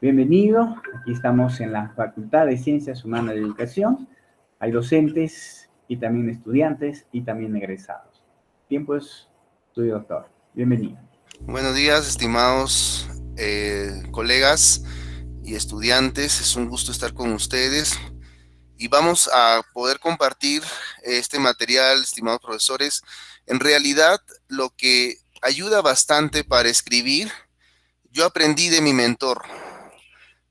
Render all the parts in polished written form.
Bienvenido, aquí estamos en la Facultad de Ciencias Humanas y Educación. Hay docentes y también estudiantes y también egresados. Tiempo es tuyo, doctor. Bienvenido. Buenos días, estimados colegas y estudiantes. Es un gusto estar con ustedes y vamos a poder compartir este material, estimados profesores. En realidad, lo que ayuda bastante para escribir, yo aprendí de mi mentor.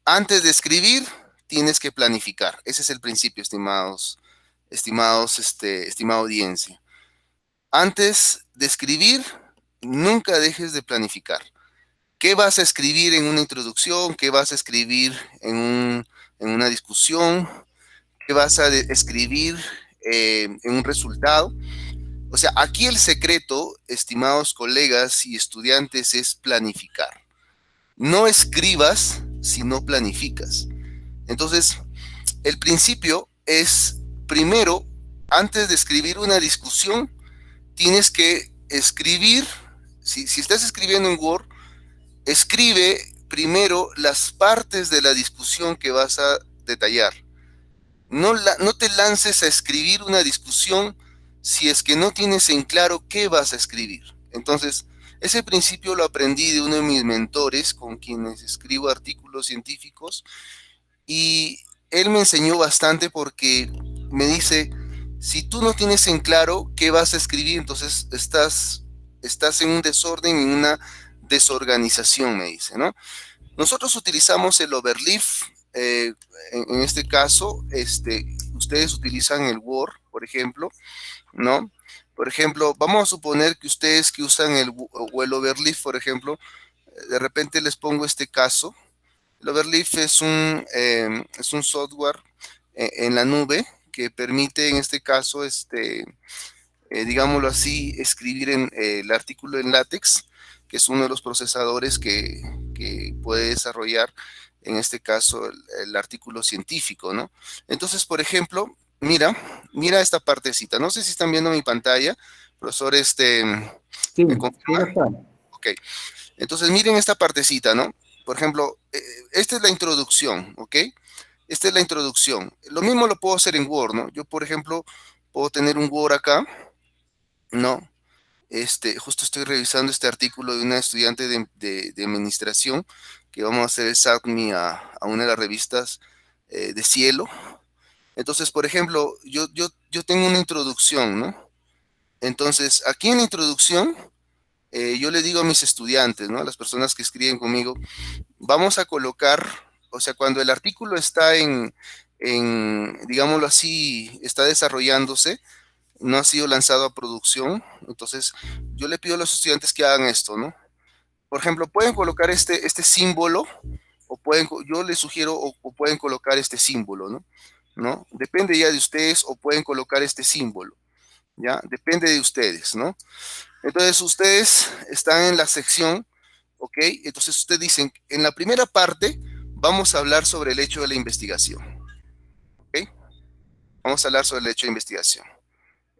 Antes de escribir, tienes que planificar. Ese es el principio, estimada audiencia. Antes de escribir, nunca dejes de planificar. ¿Qué vas a escribir en una introducción? ¿Qué vas a escribir en una discusión? ¿Qué vas a escribir en un resultado? O sea, aquí el secreto, estimados colegas y estudiantes, es planificar. No escribas si no planificas. Entonces, el principio es, primero, antes de escribir una discusión, tienes que escribir, si estás escribiendo en Word, escribe primero las partes de la discusión que vas a detallar. No te lances a escribir una discusión si es que no tienes en claro qué vas a escribir. Entonces, ese principio lo aprendí de uno de mis mentores con quienes escribo artículos científicos y él me enseñó bastante porque me dice, si tú no tienes en claro qué vas a escribir, entonces estás en un desorden, en una desorganización, me dice, ¿no? Nosotros utilizamos el overleaf, en este caso, ustedes utilizan el Word, por ejemplo, ¿no? Por ejemplo, vamos a suponer que ustedes que usan el overleaf, por ejemplo, de repente les pongo este caso. El overleaf es un software en la nube que permite, en este caso, digámoslo así, escribir el artículo en LaTeX, que es uno de los procesadores que puede desarrollar, en este caso, el artículo científico, ¿no? Entonces, por ejemplo, mira esta partecita. No sé si están viendo mi pantalla, profesor, Sí, ¿me sí, confirma? doctor. Ok. Entonces, miren esta partecita, ¿no? Por ejemplo, esta es la introducción, ¿ok? Esta es la introducción. Lo mismo lo puedo hacer en Word, ¿no? Yo, por ejemplo, puedo tener un Word acá, ¿no? Justo estoy revisando este artículo de una estudiante de administración que vamos a hacer el SATMI a una de las revistas de Cielo. Entonces, por ejemplo, yo tengo una introducción, ¿no? Entonces, aquí en la introducción, yo le digo a mis estudiantes, ¿no? A las personas que escriben conmigo, vamos a colocar, o sea, cuando el artículo está digámoslo así, está desarrollándose, no ha sido lanzado a producción, entonces yo le pido a los estudiantes que hagan esto, ¿no? Por ejemplo, pueden colocar este símbolo, yo les sugiero, o pueden colocar este símbolo, ¿no? ¿No? Depende ya de ustedes, o pueden colocar este símbolo, ¿ya? Depende de ustedes, ¿no? Entonces, ustedes están en la sección, ¿ok? Entonces, ustedes dicen, en la primera parte, vamos a hablar sobre el hecho de la investigación, ¿ok? Vamos a hablar sobre el hecho de investigación.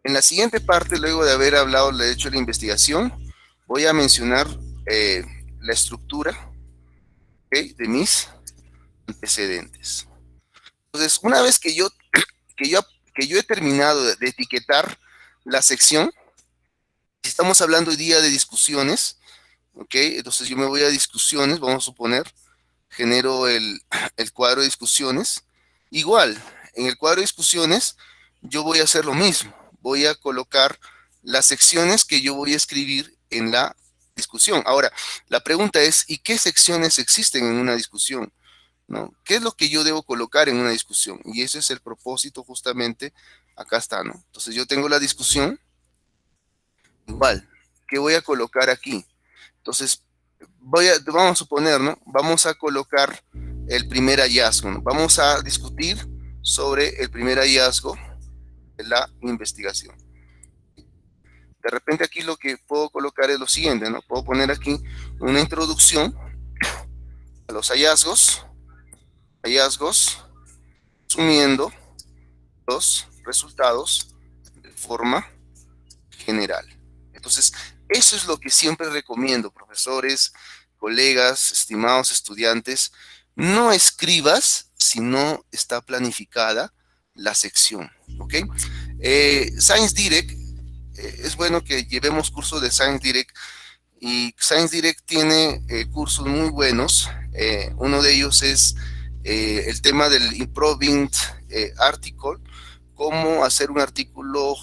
En la siguiente parte, luego de haber hablado del hecho de la investigación, voy a mencionar eh, la estructura, ¿ok?, de mis antecedentes. Entonces, una vez que yo, que yo he terminado de etiquetar la sección, si estamos hablando hoy día de discusiones, ¿ok? Entonces yo me voy a discusiones, vamos a suponer, genero el cuadro de discusiones. Igual, en el cuadro de discusiones, yo voy a hacer lo mismo. Voy a colocar las secciones que yo voy a escribir en la discusión. Ahora, la pregunta es, ¿y qué secciones existen en una discusión? ¿No? ¿Qué es lo que yo debo colocar en una discusión? Y ese es el propósito justamente, acá está, ¿no? Entonces yo tengo la discusión, igual, ¿qué voy a colocar aquí? Entonces, vamos a suponer, ¿no? Vamos a colocar el primer hallazgo, ¿no? Vamos a discutir sobre el primer hallazgo de la investigación. De repente aquí lo que puedo colocar es lo siguiente, ¿no? Puedo poner aquí una introducción a los hallazgos, sumiendo los resultados de forma general. Entonces, eso es lo que siempre recomiendo, profesores, colegas, estimados estudiantes. No escribas si no está planificada la sección, ¿ok? Science Direct, es bueno que llevemos cursos de Science Direct, y Science Direct tiene cursos muy buenos. Uno de ellos es el tema del Improving Article, cómo hacer un artículo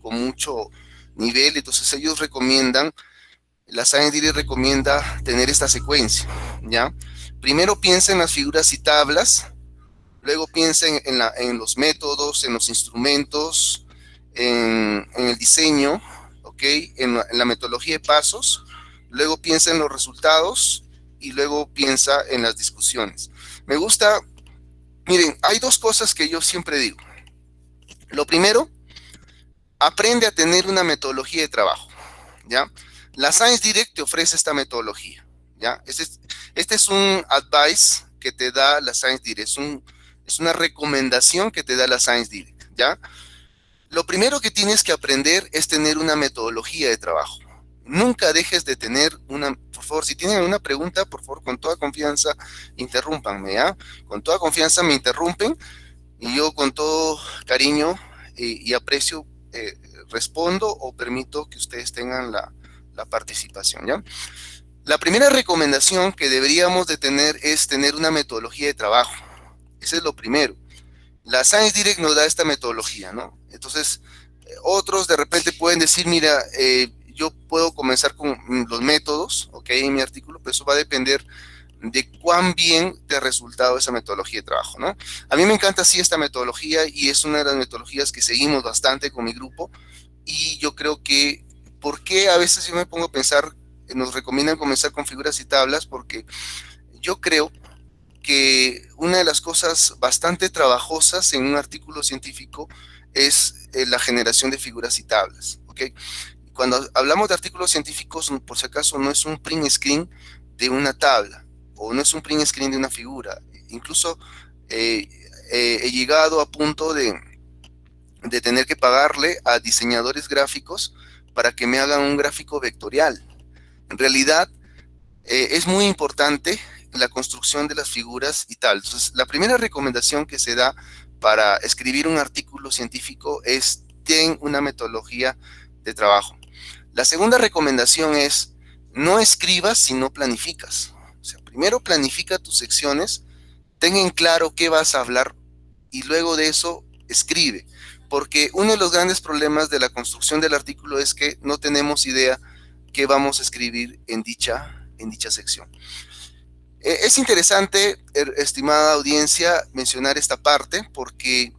con mucho nivel. Entonces ellos recomiendan, la Science Direct recomienda tener esta secuencia, ¿ya? Primero piensa en las figuras y tablas, luego piensa en los métodos, en los instrumentos, en el diseño, ¿ok? En la metodología de pasos, luego piensa en los resultados y luego piensa en las discusiones. Me gusta, miren, hay dos cosas que yo siempre digo. Lo primero, aprende a tener una metodología de trabajo, ¿ya? La Science Direct te ofrece esta metodología, ¿ya? Este es un advice que te da la Science Direct, es una recomendación que te da la Science Direct, ¿ya? Lo primero que tienes que aprender es tener una metodología de trabajo. Nunca dejes de tener una, por favor, si tienen una pregunta, por favor, con toda confianza, interrúmpanme, ¿ya? Con toda confianza me interrumpen y yo con todo cariño y aprecio respondo o permito que ustedes tengan la participación, ¿ya? La primera recomendación que deberíamos de tener es tener una metodología de trabajo. Ese es lo primero. La Science Direct nos da esta metodología, ¿no? Entonces, otros de repente pueden decir, mira, yo puedo comenzar con los métodos, ¿ok? En mi artículo, pero eso va a depender de cuán bien te ha resultado esa metodología de trabajo, ¿no? A mí me encanta así esta metodología y es una de las metodologías que seguimos bastante con mi grupo y yo creo que, ¿por qué a veces yo me pongo a pensar, nos recomiendan comenzar con figuras y tablas? Porque yo creo que una de las cosas bastante trabajosas en un artículo científico es la generación de figuras y tablas, ¿ok? Cuando hablamos de artículos científicos, por si acaso, no es un print screen de una tabla o no es un print screen de una figura. Incluso eh, he llegado a punto de tener que pagarle a diseñadores gráficos para que me hagan un gráfico vectorial. En realidad, es muy importante la construcción de las figuras y tal. Entonces, la primera recomendación que se da para escribir un artículo científico es ten una metodología de trabajo. La segunda recomendación es no escribas si no planificas. O sea, primero planifica tus secciones, ten en claro qué vas a hablar y luego de eso escribe. Porque uno de los grandes problemas de la construcción del artículo es que no tenemos idea qué vamos a escribir en dicha sección. Es interesante, estimada audiencia, mencionar esta parte porque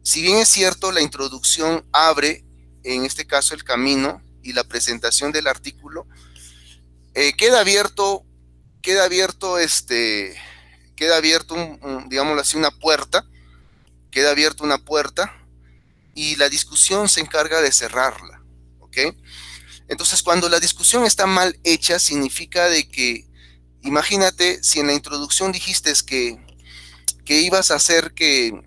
si bien es cierto, la introducción abre, en este caso, el camino y la presentación del artículo, queda abierto, queda abierto, queda abierto, digámoslo así, una puerta, queda abierta una puerta y la discusión se encarga de cerrarla, ¿ok? Entonces, cuando la discusión está mal hecha, significa de que, imagínate, si en la introducción dijiste que ibas a hacer que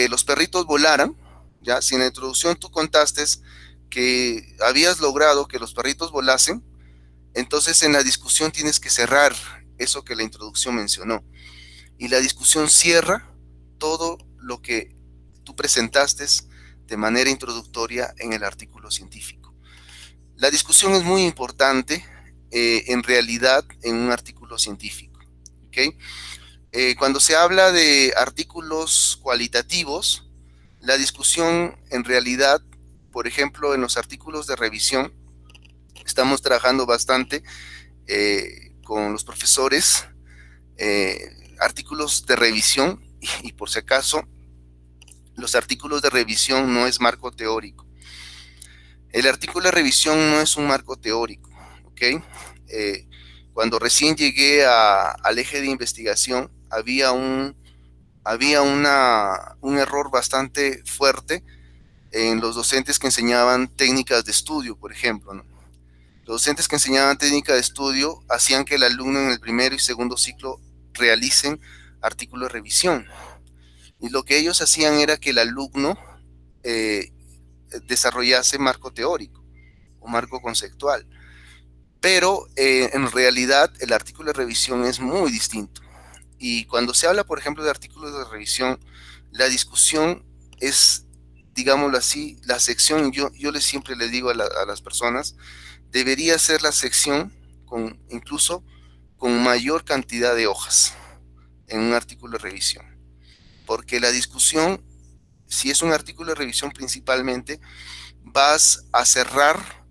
los perritos volaran, ¿ya? Si en la introducción tú contaste que habías logrado que los perritos volasen, entonces en la discusión tienes que cerrar eso que la introducción mencionó. Y la discusión cierra todo lo que tú presentaste de manera introductoria en el artículo científico. La discusión es muy importante en realidad en un artículo científico, ¿ok? Cuando se habla de artículos cualitativos, la discusión en realidad, por ejemplo, en los artículos de revisión, estamos trabajando bastante con los profesores, artículos de revisión, y por si acaso, los artículos de revisión no es marco teórico. El artículo de revisión no es un marco teórico, ¿ok? Cuando recién llegué al eje de investigación, había un error bastante fuerte en los docentes que enseñaban técnicas de estudio, por ejemplo, ¿no? Los docentes que enseñaban técnica de estudio hacían que el alumno en el primero y segundo ciclo realicen artículos de revisión. Y lo que ellos hacían era que el alumno desarrollase marco teórico o marco conceptual. pero en realidad el artículo de revisión es muy distinto. Y cuando se habla, por ejemplo, de artículos de revisión, la discusión es, digámoslo así, la sección, yo siempre les digo a las personas, debería ser la sección incluso con mayor cantidad de hojas en un artículo de revisión. Porque la discusión, si es un artículo de revisión principalmente, vas a cerrar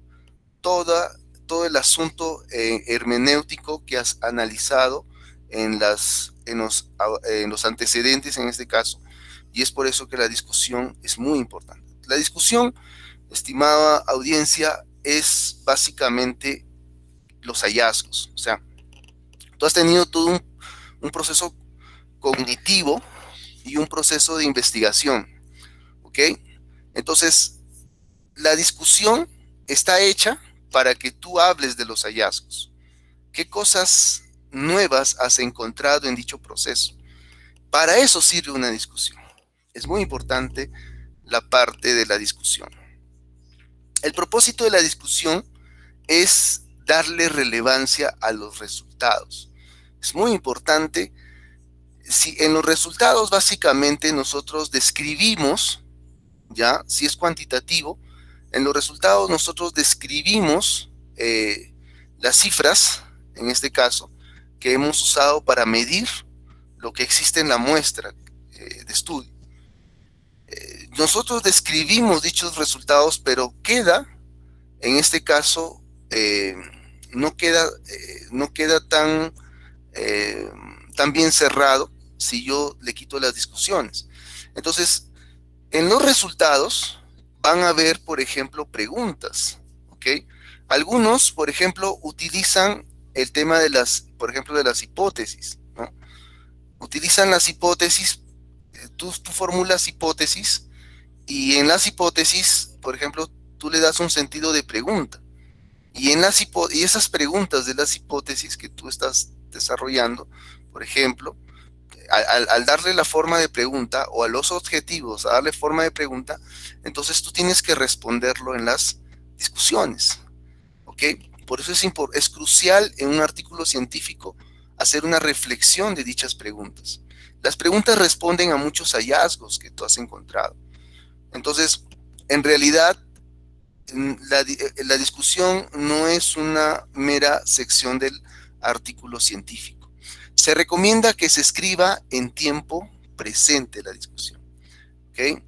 todo el asunto hermenéutico que has analizado en los antecedentes en este caso, y es por eso que la discusión es muy importante. La discusión, estimada audiencia, es básicamente los hallazgos. O sea, tú has tenido todo un proceso cognitivo y un proceso de investigación, ¿ok? Entonces, la discusión está hecha para que tú hables de los hallazgos. ¿Qué cosas nuevas has encontrado en dicho proceso? Para eso sirve una discusión. Es muy importante la parte de la discusión. El propósito de la discusión es darle relevancia a los resultados. Es muy importante. Si en los resultados básicamente nosotros describimos, ya, si es cuantitativo, en los resultados nosotros describimos las cifras, en este caso, que hemos usado para medir lo que existe en la muestra de estudio. Nosotros describimos dichos resultados, pero queda, en este caso, no queda tan bien cerrado si yo le quito las discusiones. Entonces, en los resultados van a haber, por ejemplo, preguntas, ¿ok? Algunos, por ejemplo, utilizan el tema por ejemplo, de las hipótesis, ¿no? Utilizan las hipótesis, tú formulas hipótesis, y en las hipótesis, por ejemplo, tú le das un sentido de pregunta. Y esas preguntas de las hipótesis que tú estás desarrollando, por ejemplo, al darle la forma de pregunta, o a los objetivos a darle forma de pregunta, entonces tú tienes que responderlo en las discusiones, ¿ok? Por eso es crucial en un artículo científico hacer una reflexión de dichas preguntas. Las preguntas responden a muchos hallazgos que tú has encontrado. Entonces, en realidad, la discusión no es una mera sección del artículo científico. Se recomienda que se escriba en tiempo presente la discusión, ¿ok?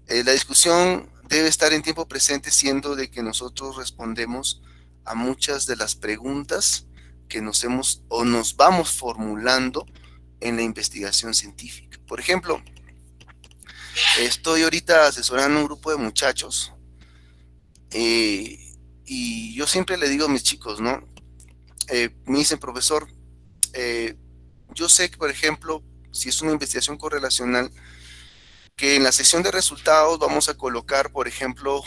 La discusión debe estar en tiempo presente, siendo de que nosotros respondemos a muchas de las preguntas que nos vamos formulando en la investigación científica. Por ejemplo, estoy ahorita asesorando a un grupo de muchachos y yo siempre le digo a mis chicos, ¿no? Me dicen, profesor, yo sé que, por ejemplo, si es una investigación correlacional, que en la sección de resultados vamos a colocar, por ejemplo,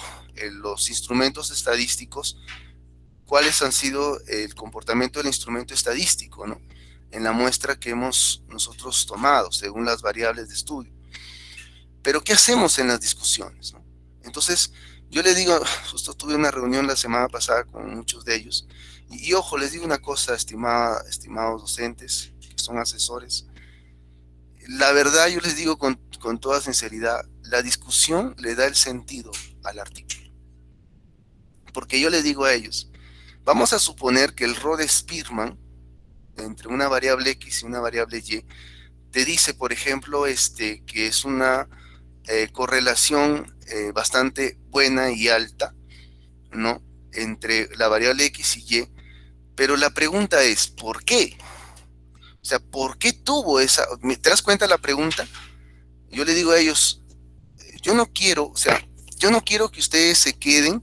los instrumentos estadísticos, cuáles han sido el comportamiento del instrumento estadístico, ¿no? En la muestra que hemos nosotros tomado, según las variables de estudio. Pero, ¿qué hacemos en las discusiones, ¿no? Entonces, yo les digo, justo tuve una reunión la semana pasada con muchos de ellos, y ojo, les digo una cosa, estimados docentes, que son asesores. La verdad, yo les digo con toda sinceridad, la discusión le da el sentido al artículo. Porque yo les digo a ellos, vamos a suponer que el rho de Spearman, entre una variable X y una variable Y, te dice, por ejemplo, que es una correlación bastante buena y alta, ¿no? Entre la variable X y Y, pero la pregunta es, ¿por qué? O sea, ¿por qué tuvo esa? ¿Te das cuenta la pregunta? Yo le digo a ellos, yo no quiero que ustedes se queden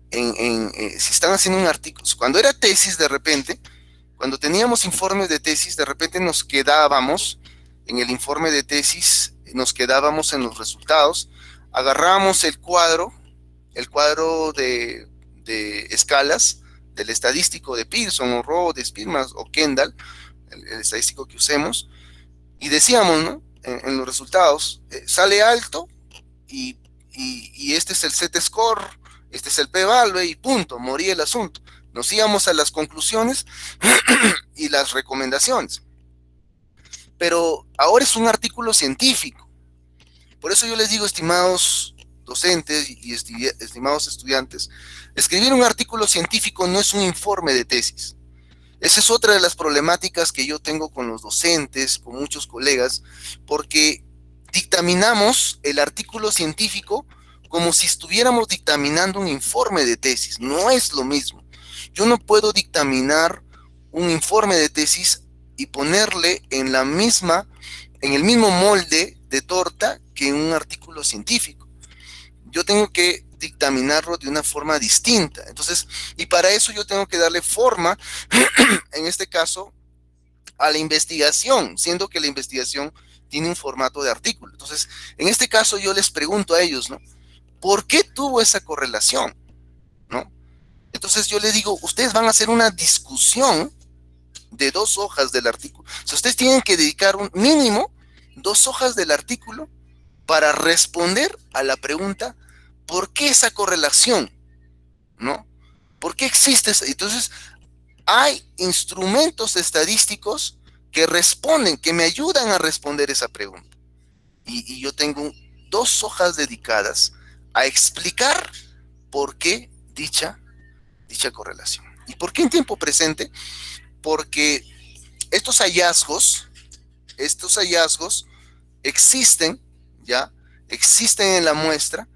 si están haciendo un artículo. Cuando era tesis, de repente, cuando teníamos informes de tesis, de repente nos quedábamos en el informe de tesis, nos quedábamos en los resultados, agarrábamos el cuadro de escalas del estadístico de Pearson o Rho, de Spearman o Kendall, el estadístico que usemos, y decíamos, ¿no? En los resultados, sale alto y este es el Z-score, este es el p-value y punto, moría el asunto. Nos íbamos a las conclusiones y las recomendaciones. Pero ahora es un artículo científico. Por eso yo les digo, estimados docentes y estimados estudiantes, escribir un artículo científico no es un informe de tesis. Esa es otra de las problemáticas que yo tengo con los docentes, con muchos colegas, porque dictaminamos el artículo científico como si estuviéramos dictaminando un informe de tesis. No es lo mismo. Yo no puedo dictaminar un informe de tesis y ponerle en el mismo molde de torta que un artículo científico. Yo tengo que dictaminarlo de una forma distinta. Entonces, y para eso yo tengo que darle forma, en este caso, a la investigación, siendo que la investigación tiene un formato de artículo. Entonces, en este caso yo les pregunto a ellos, ¿no? ¿Por qué tuvo esa correlación? ¿No? Entonces yo les digo, ustedes van a hacer una discusión de 2 hojas del artículo. O sea, ustedes tienen que dedicar un mínimo 2 hojas del artículo para responder a la pregunta, ¿por qué esa correlación? ¿No? ¿Por qué existe esa? Entonces, hay instrumentos estadísticos que responden, que me ayudan a responder esa pregunta. Y yo tengo 2 hojas dedicadas a explicar por qué dicha correlación. ¿Y por qué en tiempo presente? Porque estos hallazgos existen, ¿ya? Existen en la muestra,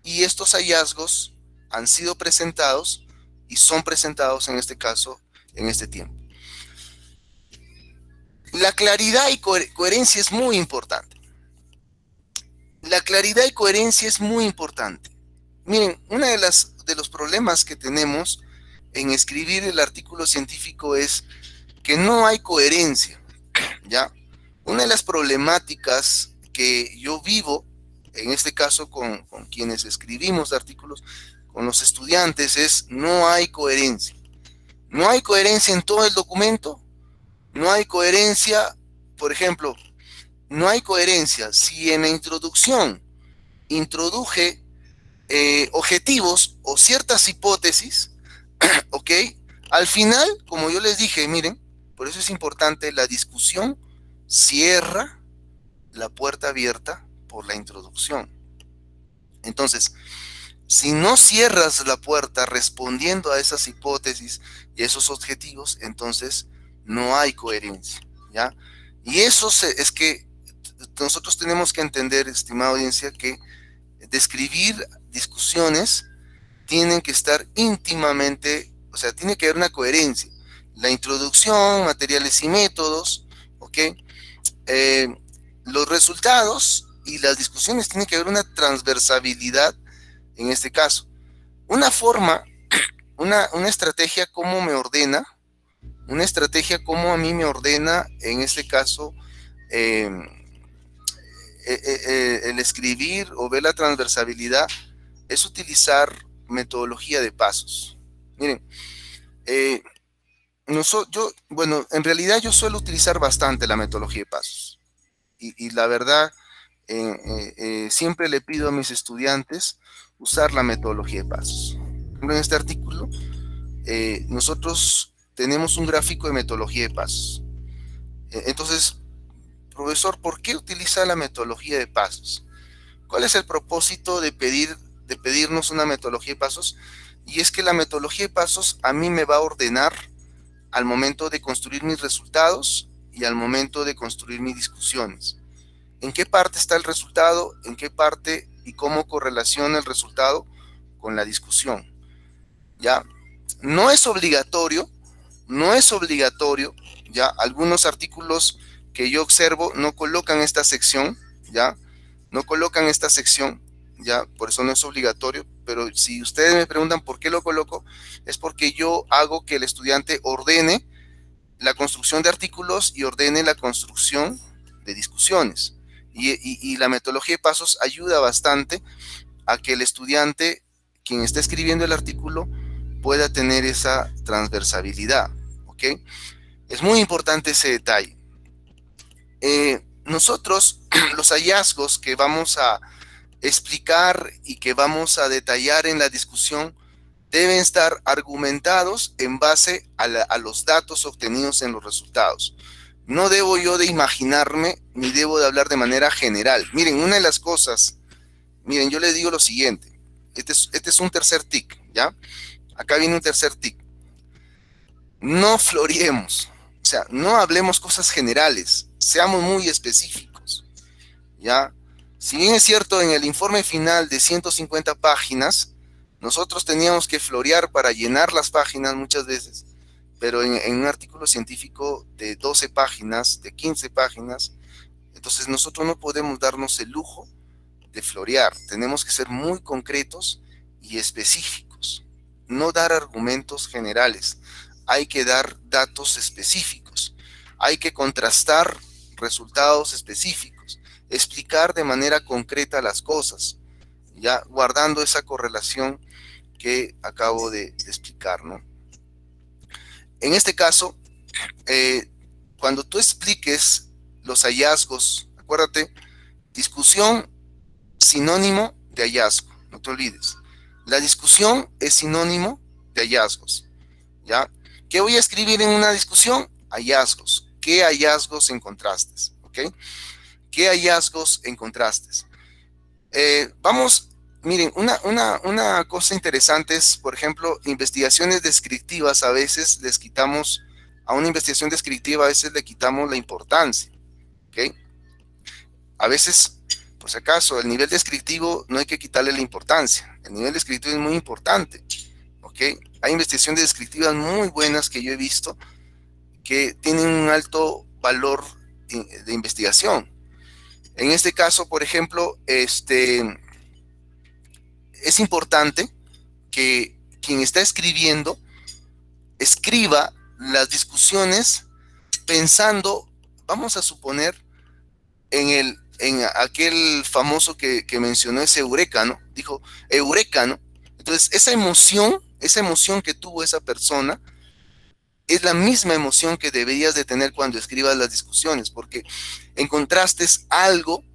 y estos hallazgos han sido presentados y son presentados en este caso, en este tiempo. La claridad y coherencia es muy importante. La claridad y coherencia es muy importante. Miren, uno de los problemas que tenemos en escribir el artículo científico es que no hay coherencia, ¿ya? Una de las problemáticas que yo vivo, en este caso con quienes escribimos artículos, con los estudiantes, es no hay coherencia. No hay coherencia en todo el documento, no hay coherencia, por ejemplo, no hay coherencia si en la introducción introduje objetivos o ciertas hipótesis, ¿ok? Al final, como yo les dije, miren, por eso es importante, la discusión cierra la puerta abierta por la introducción. Entonces, si no cierras la puerta respondiendo a esas hipótesis y esos objetivos, entonces no hay coherencia, ¿ya? Y eso es que nosotros tenemos que entender, estimada audiencia, que describir discusiones tienen que estar íntimamente, o sea, tiene que haber una coherencia. La introducción, materiales y métodos, ¿ok? Los resultados y las discusiones tienen que haber una transversabilidad en este caso. Una forma, una estrategia como me ordena, una estrategia como a mí me ordena, en este caso, el escribir o ver la transversabilidad, es utilizar metodología de pasos. Miren, bueno, en realidad yo suelo utilizar bastante la metodología de pasos. Y la verdad, siempre le pido a mis estudiantes usar la metodología de pasos. Por ejemplo, en este artículo, nosotros tenemos un gráfico de metodología de pasos. Entonces, profesor, ¿por qué utiliza la metodología de pasos? ¿Cuál es el propósito de pedirnos una metodología de pasos? Y es que la metodología de pasos a mí me va a ordenar al momento de construir mis resultados y al momento de construir mis discusiones. ¿En qué parte está el resultado? ¿En qué parte y cómo correlaciona el resultado con la discusión? ¿Ya? No es obligatorio, ¿ya? Algunos artículos que yo observo no colocan esta sección, ¿ya? No colocan esta sección, ¿ya? Por eso no es obligatorio, pero si ustedes me preguntan por qué lo coloco, es porque yo hago que el estudiante ordene la construcción de artículos y ordene la construcción de discusiones. Y la metodología de pasos ayuda bastante a que el estudiante, quien está escribiendo el artículo, pueda tener esa transversabilidad, ¿ok? Es muy importante ese detalle. Nosotros, los hallazgos que vamos a explicar y que vamos a detallar en la discusión, deben estar argumentados en base a los datos obtenidos en los resultados. No debo yo de imaginarme, ni debo de hablar de manera general. Miren, una de las cosas, miren, yo les digo lo siguiente. Este es un tercer tic, ¿ya? Acá viene un tercer tic. No floreemos, o sea, no hablemos cosas generales, seamos muy específicos, ¿ya? Si bien es cierto, en el informe final de 150 páginas, nosotros teníamos que florear para llenar las páginas muchas veces, pero en un artículo científico de 12 páginas, de 15 páginas, entonces nosotros no podemos darnos el lujo de florear, tenemos que ser muy concretos y específicos, no dar argumentos generales, hay que dar datos específicos, hay que contrastar resultados específicos, explicar de manera concreta las cosas, ya guardando esa correlación que acabo de explicar, ¿no? En este caso, cuando tú expliques los hallazgos, acuérdate, discusión sinónimo de hallazgo, no te olvides. La discusión es sinónimo de hallazgos, ¿ya? ¿Qué voy a escribir en una discusión? Hallazgos. ¿Qué hallazgos encontraste? ¿Ok? ¿Qué hallazgos encontraste? Miren, una cosa interesante es, por ejemplo, investigaciones descriptivas. A veces les quitamos, a una investigación descriptiva, a veces le quitamos la importancia. ¿Ok? A veces, por si acaso, el nivel descriptivo no hay que quitarle la importancia. El nivel descriptivo es muy importante. ¿Ok? Hay investigaciones descriptivas muy buenas que yo he visto que tienen un alto valor de investigación. En este caso, por ejemplo, es importante que quien está escribiendo escriba las discusiones pensando, vamos a suponer, en aquel famoso que mencionó, ese eureka, ¿no? Dijo, eureka, ¿no? Entonces, esa emoción que tuvo esa persona, es la misma emoción que deberías de tener cuando escribas las discusiones, porque encontraste algo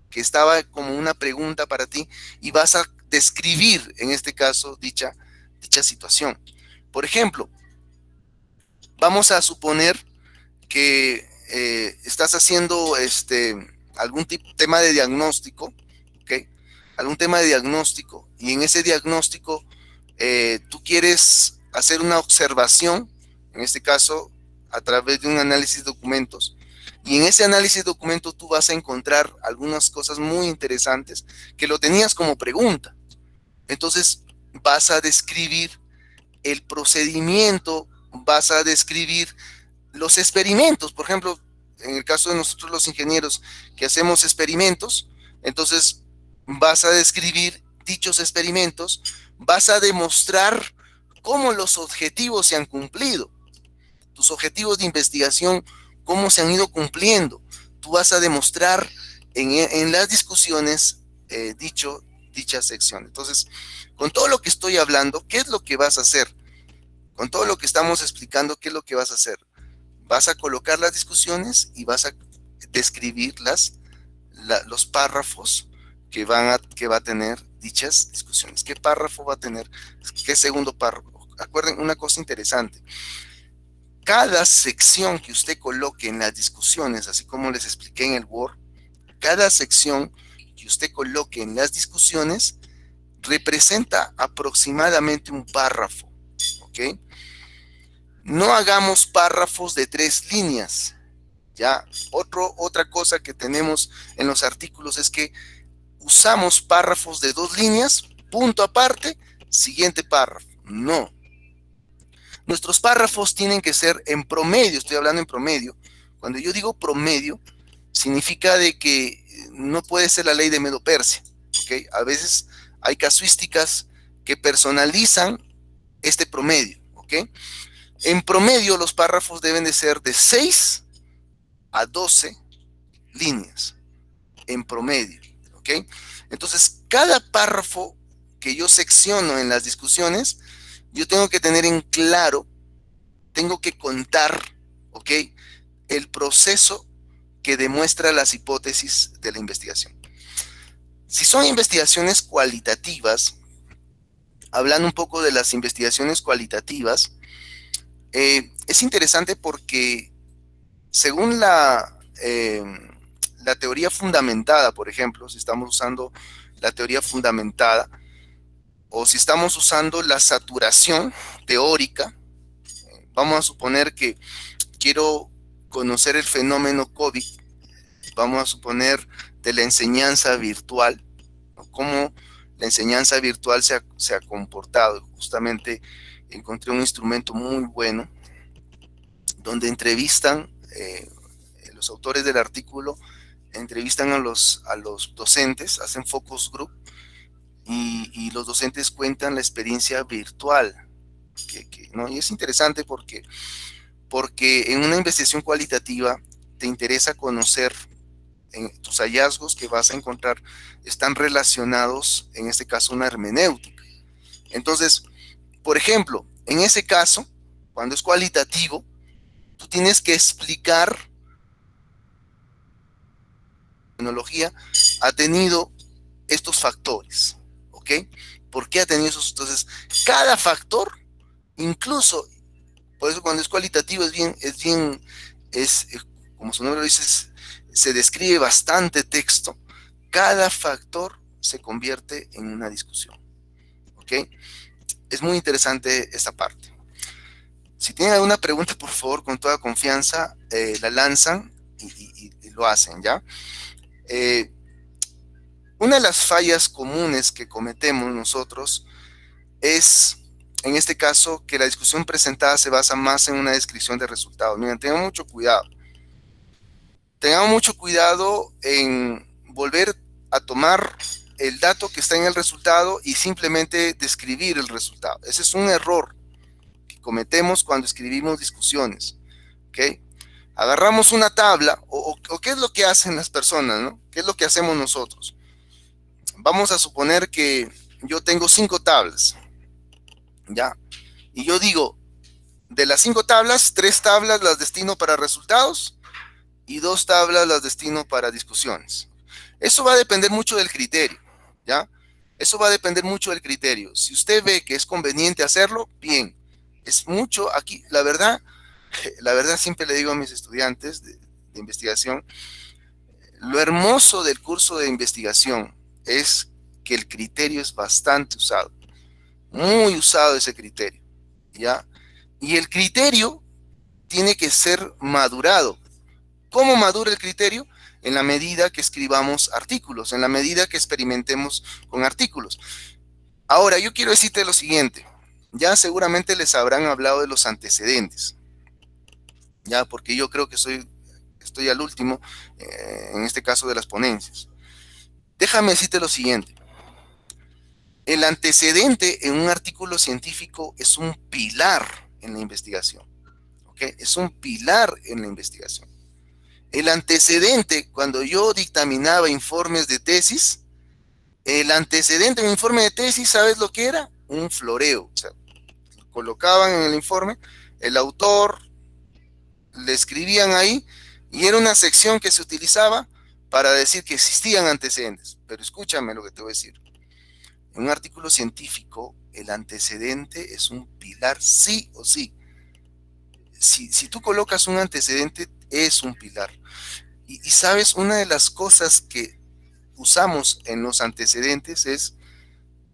que estaba como una pregunta para ti y vas a describir, en este caso, dicha situación. Por ejemplo, vamos a suponer que estás haciendo algún tema de diagnóstico, ¿ok? Algún tema de diagnóstico, y en ese diagnóstico tú quieres hacer una observación, en este caso, a través de un análisis de documentos. Y en ese análisis de documentos tú vas a encontrar algunas cosas muy interesantes que lo tenías como pregunta. Entonces vas a describir el procedimiento, vas a describir los experimentos. Por ejemplo, en el caso de nosotros los ingenieros que hacemos experimentos, entonces vas a describir dichos experimentos, vas a demostrar cómo los objetivos se han cumplido. Tus objetivos de investigación, cómo se han ido cumpliendo. Tú vas a demostrar en las discusiones dicha sección. Entonces, con todo lo que estoy hablando, ¿qué es lo que vas a hacer? Con todo lo que estamos explicando, ¿qué es lo que vas a hacer? Vas a colocar las discusiones y vas a describir los párrafos que va a tener dichas discusiones. ¿Qué párrafo va a tener? ¿Qué segundo párrafo? Acuerden una cosa interesante. Cada sección que usted coloque en las discusiones, así como les expliqué en el Word, cada sección que usted coloque en las discusiones representa aproximadamente un párrafo, ¿ok? No hagamos párrafos de 3 líneas, ¿ya? Otra cosa que tenemos en los artículos es que usamos párrafos de 2 líneas, punto aparte, siguiente párrafo. No. Nuestros párrafos tienen que ser en promedio, estoy hablando en promedio. Cuando yo digo promedio, significa de que no puede ser la ley de Medo-Persia, ¿ok? A veces hay casuísticas que personalizan este promedio, ¿ok? En promedio, los párrafos deben de ser de 6 a 12 líneas, en promedio, ¿ok? Entonces, cada párrafo que yo secciono en las discusiones, yo tengo que tener en claro, tengo que contar, ¿ok? El proceso que demuestra las hipótesis de la investigación. Si son investigaciones cualitativas, hablando un poco de las investigaciones cualitativas, es interesante porque según la teoría fundamentada, por ejemplo, si estamos usando la teoría fundamentada o si estamos usando la saturación teórica, vamos a suponer que quiero conocer el fenómeno COVID, vamos a suponer de la enseñanza virtual, ¿no? Cómo la enseñanza virtual se ha comportado. Justamente encontré un instrumento muy bueno donde entrevistan, los autores del artículo entrevistan a los docentes, hacen focus group y los docentes cuentan la experiencia virtual. ¿No? Y es interesante porque en una investigación cualitativa te interesa conocer tus hallazgos que vas a encontrar están relacionados, en este caso, una hermenéutica. Entonces, por ejemplo, en ese caso, cuando es cualitativo, tú tienes que explicar la tecnología ha tenido estos factores, ¿ok? ¿Por qué ha tenido esos? Entonces, cada factor, incluso, por eso cuando es cualitativo como su nombre lo dice, se describe bastante texto, cada factor se convierte en una discusión, ¿ok? Es muy interesante esta parte. Si tienen alguna pregunta, por favor, con toda confianza, la lanzan y lo hacen, ¿ya? Una de las fallas comunes que cometemos nosotros es, en este caso, que la discusión presentada se basa más en una descripción de resultados. Miren, tengamos mucho cuidado. Tengamos mucho cuidado en volver a tomar el dato que está en el resultado y simplemente describir el resultado. Ese es un error que cometemos cuando escribimos discusiones, ¿ok? Agarramos una tabla, o ¿qué es lo que hacen las personas, ¿no? ¿Qué es lo que hacemos nosotros? Vamos a suponer que yo tengo 5 tablas, ¿ya? Y yo digo, de las 5 tablas, 3 tablas las destino para resultados y 2 tablas las destino para discusiones. Eso va a depender mucho del criterio, ¿ya? Eso va a depender mucho del criterio. Si usted ve que es conveniente hacerlo, bien. Es mucho aquí, la verdad siempre le digo a mis estudiantes de investigación, lo hermoso del curso de investigación es que el criterio es bastante usado, muy usado ese criterio, ¿ya? Y el criterio tiene que ser madurado. ¿Cómo madura el criterio? En la medida que escribamos artículos, en la medida que experimentemos con artículos. Ahora, yo quiero decirte lo siguiente. Ya seguramente les habrán hablado de los antecedentes, ya, porque yo creo que estoy al último, en este caso de las ponencias. Déjame decirte lo siguiente. El antecedente en un artículo científico es un pilar en la investigación, ¿ok? Es un pilar en la investigación. El antecedente, cuando yo dictaminaba informes de tesis, el antecedente de un informe de tesis, ¿sabes lo que era? Un floreo. O sea, colocaban en el informe, el autor, le escribían ahí, y era una sección que se utilizaba para decir que existían antecedentes. Pero escúchame lo que te voy a decir. En un artículo científico, el antecedente es un pilar sí o sí. Si tú colocas un antecedente, es un pilar. Y sabes, una de las cosas que usamos en los antecedentes es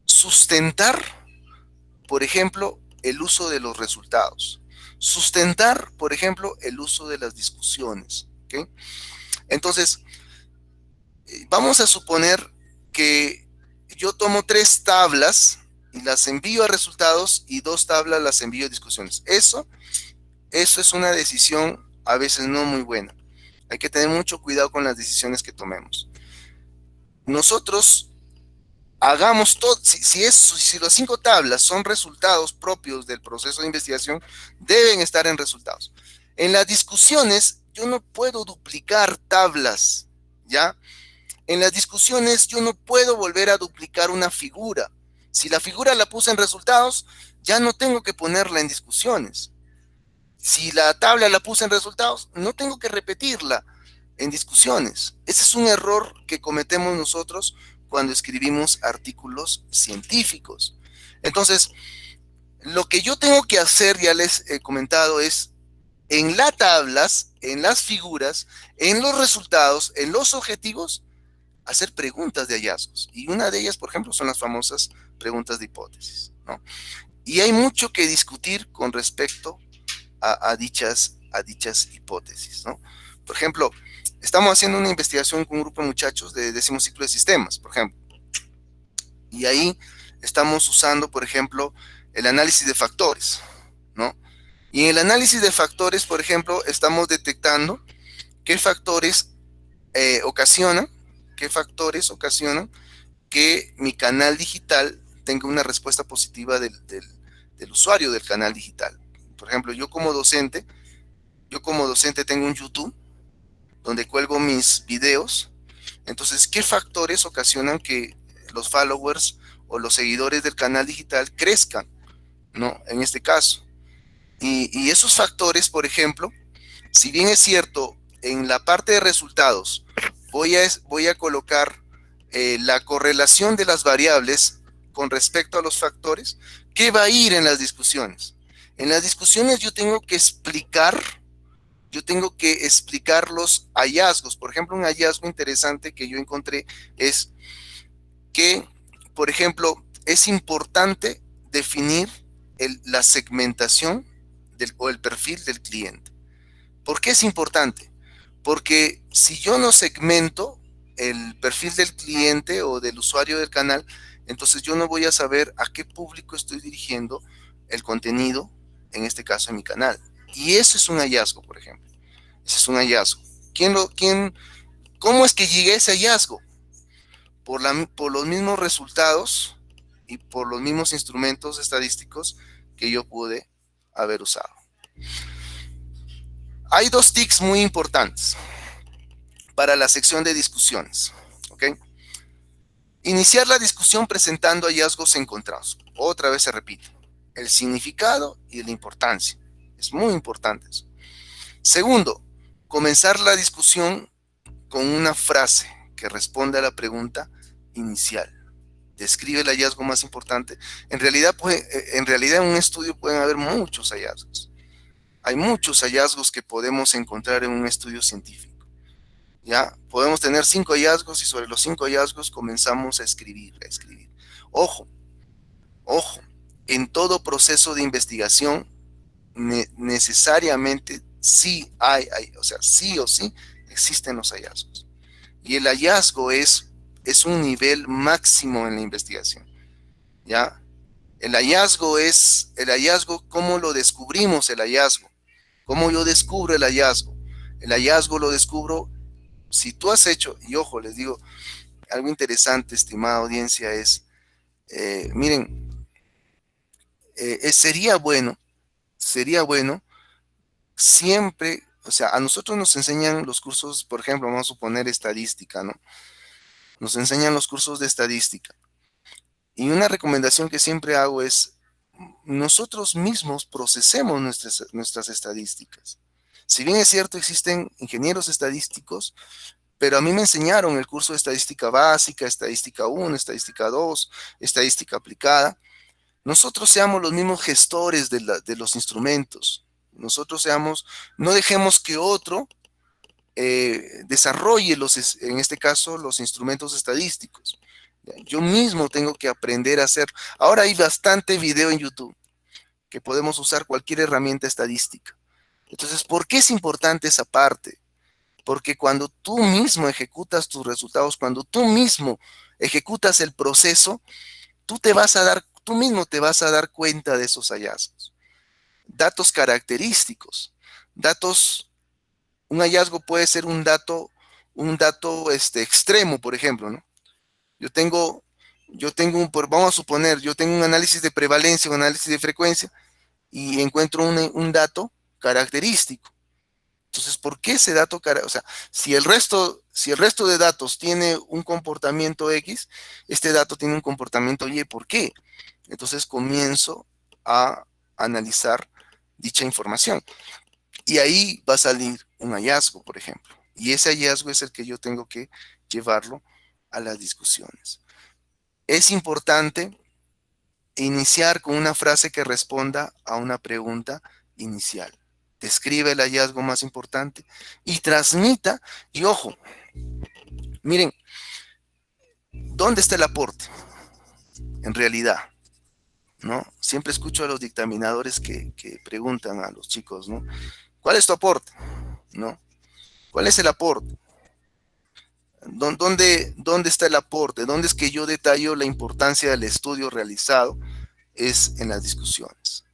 sustentar, por ejemplo, el uso de los resultados. Sustentar, por ejemplo, el uso de las discusiones, ¿ok? Entonces, vamos a suponer que yo tomo 3 tablas y las envío a resultados y 2 tablas las envío a discusiones. Eso es una decisión a veces no muy buena. Hay que tener mucho cuidado con las decisiones que tomemos. Nosotros hagamos todo, si las 5 tablas son resultados propios del proceso de investigación, deben estar en resultados. En las discusiones, yo no puedo duplicar tablas, ¿ya? En las discusiones, yo no puedo volver a duplicar una figura. Si la figura la puse en resultados, ya no tengo que ponerla en discusiones. Si la tabla la puse en resultados, no tengo que repetirla en discusiones. Ese es un error que cometemos nosotros cuando escribimos artículos científicos. Entonces, lo que yo tengo que hacer, ya les he comentado, es en las tablas, en las figuras, en los resultados, en los objetivos, hacer preguntas de hallazgos. Y una de ellas, por ejemplo, son las famosas preguntas de hipótesis, ¿no? Y hay mucho que discutir con respecto a dichas hipótesis, ¿no? Por ejemplo, estamos haciendo una investigación con un grupo de muchachos de 10º ciclo de sistemas, por ejemplo. Y ahí estamos usando, por ejemplo, el análisis de factores, ¿no? Y en el análisis de factores, por ejemplo, estamos detectando qué factores ocasionan, qué factores ocasionan que mi canal digital tenga una respuesta positiva del usuario del canal digital. Por ejemplo, yo como docente tengo un YouTube donde cuelgo mis videos. Entonces, ¿qué factores ocasionan que los followers o los seguidores del canal digital crezcan, ¿no? En este caso. Y esos factores, por ejemplo, si bien es cierto, en la parte de resultados voy a colocar la correlación de las variables con respecto a los factores, ¿qué va a ir en las discusiones? En las discusiones yo tengo que explicar los hallazgos. Por ejemplo, un hallazgo interesante que yo encontré es que, por ejemplo, es importante definir la segmentación o el perfil del cliente. ¿Por qué es importante? Porque si yo no segmento el perfil del cliente o del usuario del canal, entonces yo no voy a saber a qué público estoy dirigiendo el contenido, en este caso en mi canal. Y eso es un hallazgo, por ejemplo. Ese es un hallazgo. ¿Cómo es que llegué a ese hallazgo? Por los mismos resultados y por los mismos instrumentos estadísticos que yo pude haber usado. Hay dos tics muy importantes para la sección de discusiones. ¿Ok? Iniciar la discusión presentando hallazgos encontrados. Otra vez se repite. El significado y la importancia. Es muy importante eso. Segundo, comenzar la discusión con una frase que responde a la pregunta inicial. Describe el hallazgo más importante. En realidad en un estudio pueden haber muchos hallazgos. Hay muchos hallazgos que podemos encontrar en un estudio científico. ¿Ya? Podemos tener 5 hallazgos y sobre los 5 hallazgos comenzamos a escribir. Ojo, ojo, en todo proceso de investigación necesariamente sí o sea, sí o sí existen los hallazgos. Y el hallazgo es un nivel máximo en la investigación, ¿ya? El hallazgo, ¿cómo lo descubrimos el hallazgo? ¿Cómo yo descubro el hallazgo? El hallazgo lo descubro si tú has hecho, y ojo, les digo, algo interesante, estimada audiencia, miren, sería bueno siempre, o sea, a nosotros nos enseñan los cursos, por ejemplo, vamos a suponer estadística, ¿no? Nos enseñan los cursos de estadística. Y una recomendación que siempre hago es, nosotros mismos procesemos nuestras estadísticas. Si bien es cierto, existen ingenieros estadísticos, pero a mí me enseñaron el curso de estadística básica, estadística 1, estadística 2, estadística aplicada. Nosotros seamos los mismos gestores de los instrumentos. No dejemos que otro desarrolle en este caso, los instrumentos estadísticos. Yo mismo tengo que aprender a hacer. Ahora hay bastante video en YouTube que podemos usar cualquier herramienta estadística. Entonces, ¿por qué es importante esa parte? Porque cuando tú mismo ejecutas tus resultados, cuando tú mismo ejecutas el proceso, tú mismo te vas a dar cuenta de esos hallazgos. Datos característicos. Un hallazgo puede ser un dato extremo, por ejemplo, ¿no? Vamos a suponer, yo tengo un análisis de prevalencia, un análisis de frecuencia, y encuentro un dato característico. Entonces, ¿por qué ese dato? O sea, si el resto de datos tiene un comportamiento X, este dato tiene un comportamiento Y, ¿por qué? Entonces comienzo a analizar dicha información. Y ahí va a salir un hallazgo, por ejemplo. Y ese hallazgo es el que yo tengo que llevarlo a las discusiones. Es importante iniciar con una frase que responda a una pregunta inicial. Describe el hallazgo más importante y transmita. Y ojo, miren, ¿dónde está el aporte? En realidad, ¿no? Siempre escucho a los dictaminadores que preguntan a los chicos, ¿no? ¿Cuál es tu aporte? ¿No? ¿Cuál es el aporte? ¿Dónde está el aporte? ¿Dónde es que yo detallo la importancia del estudio realizado? Es en las discusiones.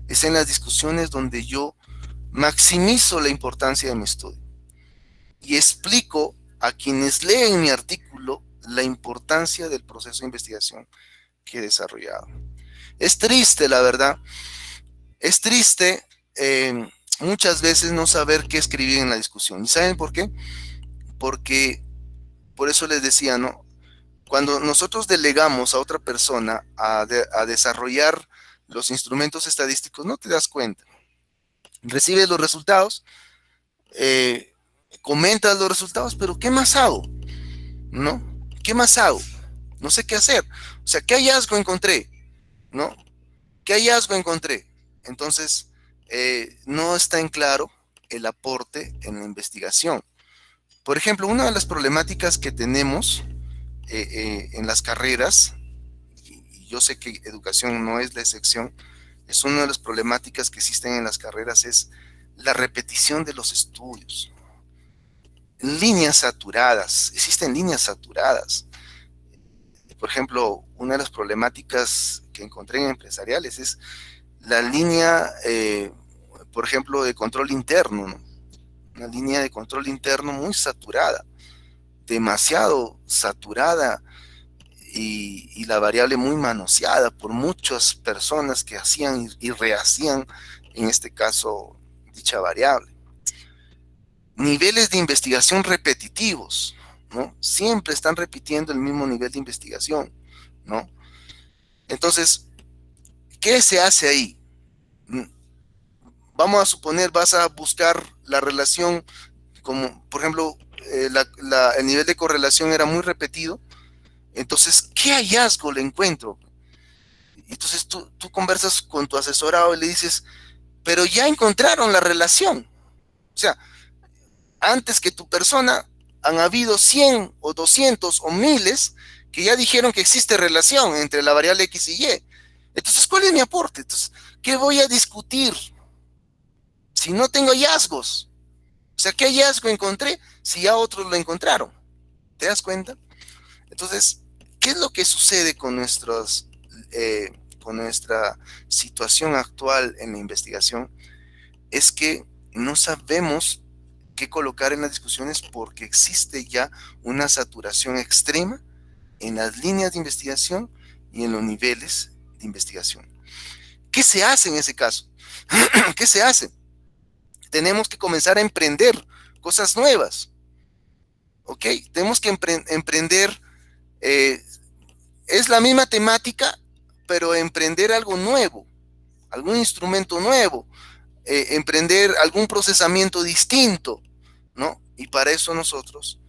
Es en las discusiones donde yo maximizo la importancia de mi estudio y explico a quienes leen mi artículo la importancia del proceso de investigación que he desarrollado. Es triste, la verdad. Es triste muchas veces no saber qué escribir en la discusión. ¿Y saben por qué? Porque, por eso les decía, ¿no? Cuando nosotros delegamos a otra persona a desarrollar los instrumentos estadísticos, no te das cuenta. Recibes los resultados, comentas los resultados, pero ¿qué más hago? ¿No? ¿Qué más hago? No sé qué hacer. O sea, ¿qué hallazgo encontré? ¿No? ¿Qué hallazgo encontré? Entonces, no está en claro el aporte en la investigación. Por ejemplo, una de las problemáticas que tenemos en las carreras, y yo sé que educación no es la excepción, es una de las problemáticas que existen en las carreras, es la repetición de los estudios. Líneas saturadas, existen líneas saturadas. Por ejemplo, una de las problemáticas que encontré en empresariales es la línea, por ejemplo, de control interno, ¿no? Una línea de control interno muy saturada, demasiado saturada, y la variable muy manoseada por muchas personas que hacían y rehacían, en este caso, dicha variable. Niveles de investigación repetitivos, ¿no? Siempre están repitiendo el mismo nivel de investigación, ¿no? Entonces, ¿qué se hace ahí? Vamos a suponer, vas a buscar la relación, como por ejemplo, el nivel de correlación era muy repetido. Entonces, ¿qué hallazgo le encuentro? Entonces tú conversas con tu asesorado y le dices, pero ya encontraron la relación. O sea, antes que tu persona han habido 100 o 200 o miles que ya dijeron que existe relación entre la variable X y Y. Entonces, ¿cuál es mi aporte? Entonces, ¿qué voy a discutir si no tengo hallazgos? O sea, ¿qué hallazgo encontré si ya otros lo encontraron? ¿Te das cuenta? Entonces, ¿qué es lo que sucede con nuestra situación actual en la investigación? Es que no sabemos qué colocar en las discusiones porque existe ya una saturación extrema en las líneas de investigación y en los niveles de investigación. ¿Qué se hace en ese caso? ¿Qué se hace? Tenemos que comenzar a emprender cosas nuevas. ¿Ok? Tenemos que emprender, es la misma temática, pero emprender algo nuevo, algún instrumento nuevo, emprender algún procesamiento distinto, ¿no? Y para eso nosotros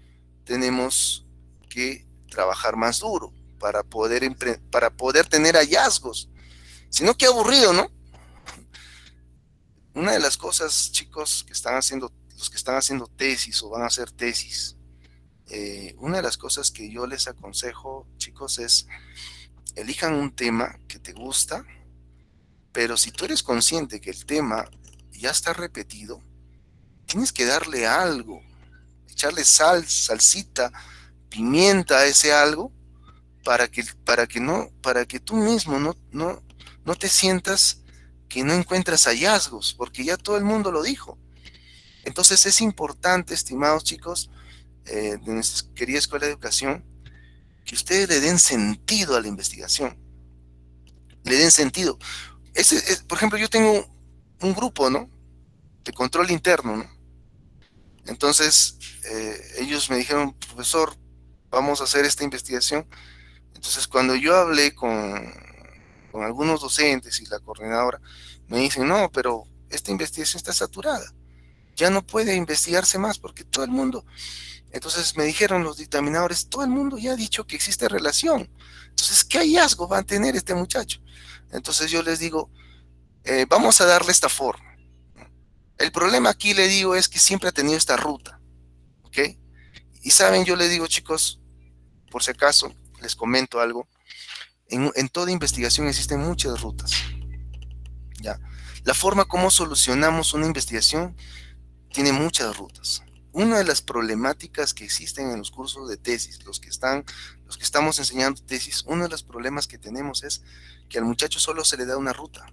tenemos que trabajar más duro para poder tener hallazgos. Si no, qué aburrido, ¿no? Una de las cosas, chicos, los que están haciendo tesis o van a hacer tesis, una de las cosas que yo les aconsejo, chicos, es elijan un tema que te gusta, pero si tú eres consciente que el tema ya está repetido, tienes que darle algo, echarle sal, salsita, pimienta a ese algo para que tú mismo no te sientas que no encuentras hallazgos, porque ya todo el mundo lo dijo. Entonces es importante, estimados chicos, de nuestra querida Escuela de Educación, que ustedes le den sentido a la investigación, le den sentido. Por ejemplo, yo tengo un grupo, ¿no? De control interno, ¿no? Entonces, ellos me dijeron, profesor, vamos a hacer esta investigación. Entonces, cuando yo hablé con algunos docentes y la coordinadora, me dicen, no, pero esta investigación está saturada. Ya no puede investigarse más porque todo el mundo... Entonces me dijeron los dictaminadores, todo el mundo ya ha dicho que existe relación. Entonces, ¿qué hallazgo va a tener este muchacho? Entonces yo les digo, vamos a darle esta forma. El problema aquí, le digo, es que siempre ha tenido esta ruta, ¿ok? Y saben, yo le digo, chicos, por si acaso, les comento algo. En toda investigación existen muchas rutas, ¿ya? La forma como solucionamos una investigación tiene muchas rutas. Una de las problemáticas que existen en los cursos de tesis, los que estamos enseñando tesis, uno de los problemas que tenemos es que al muchacho solo se le da una ruta,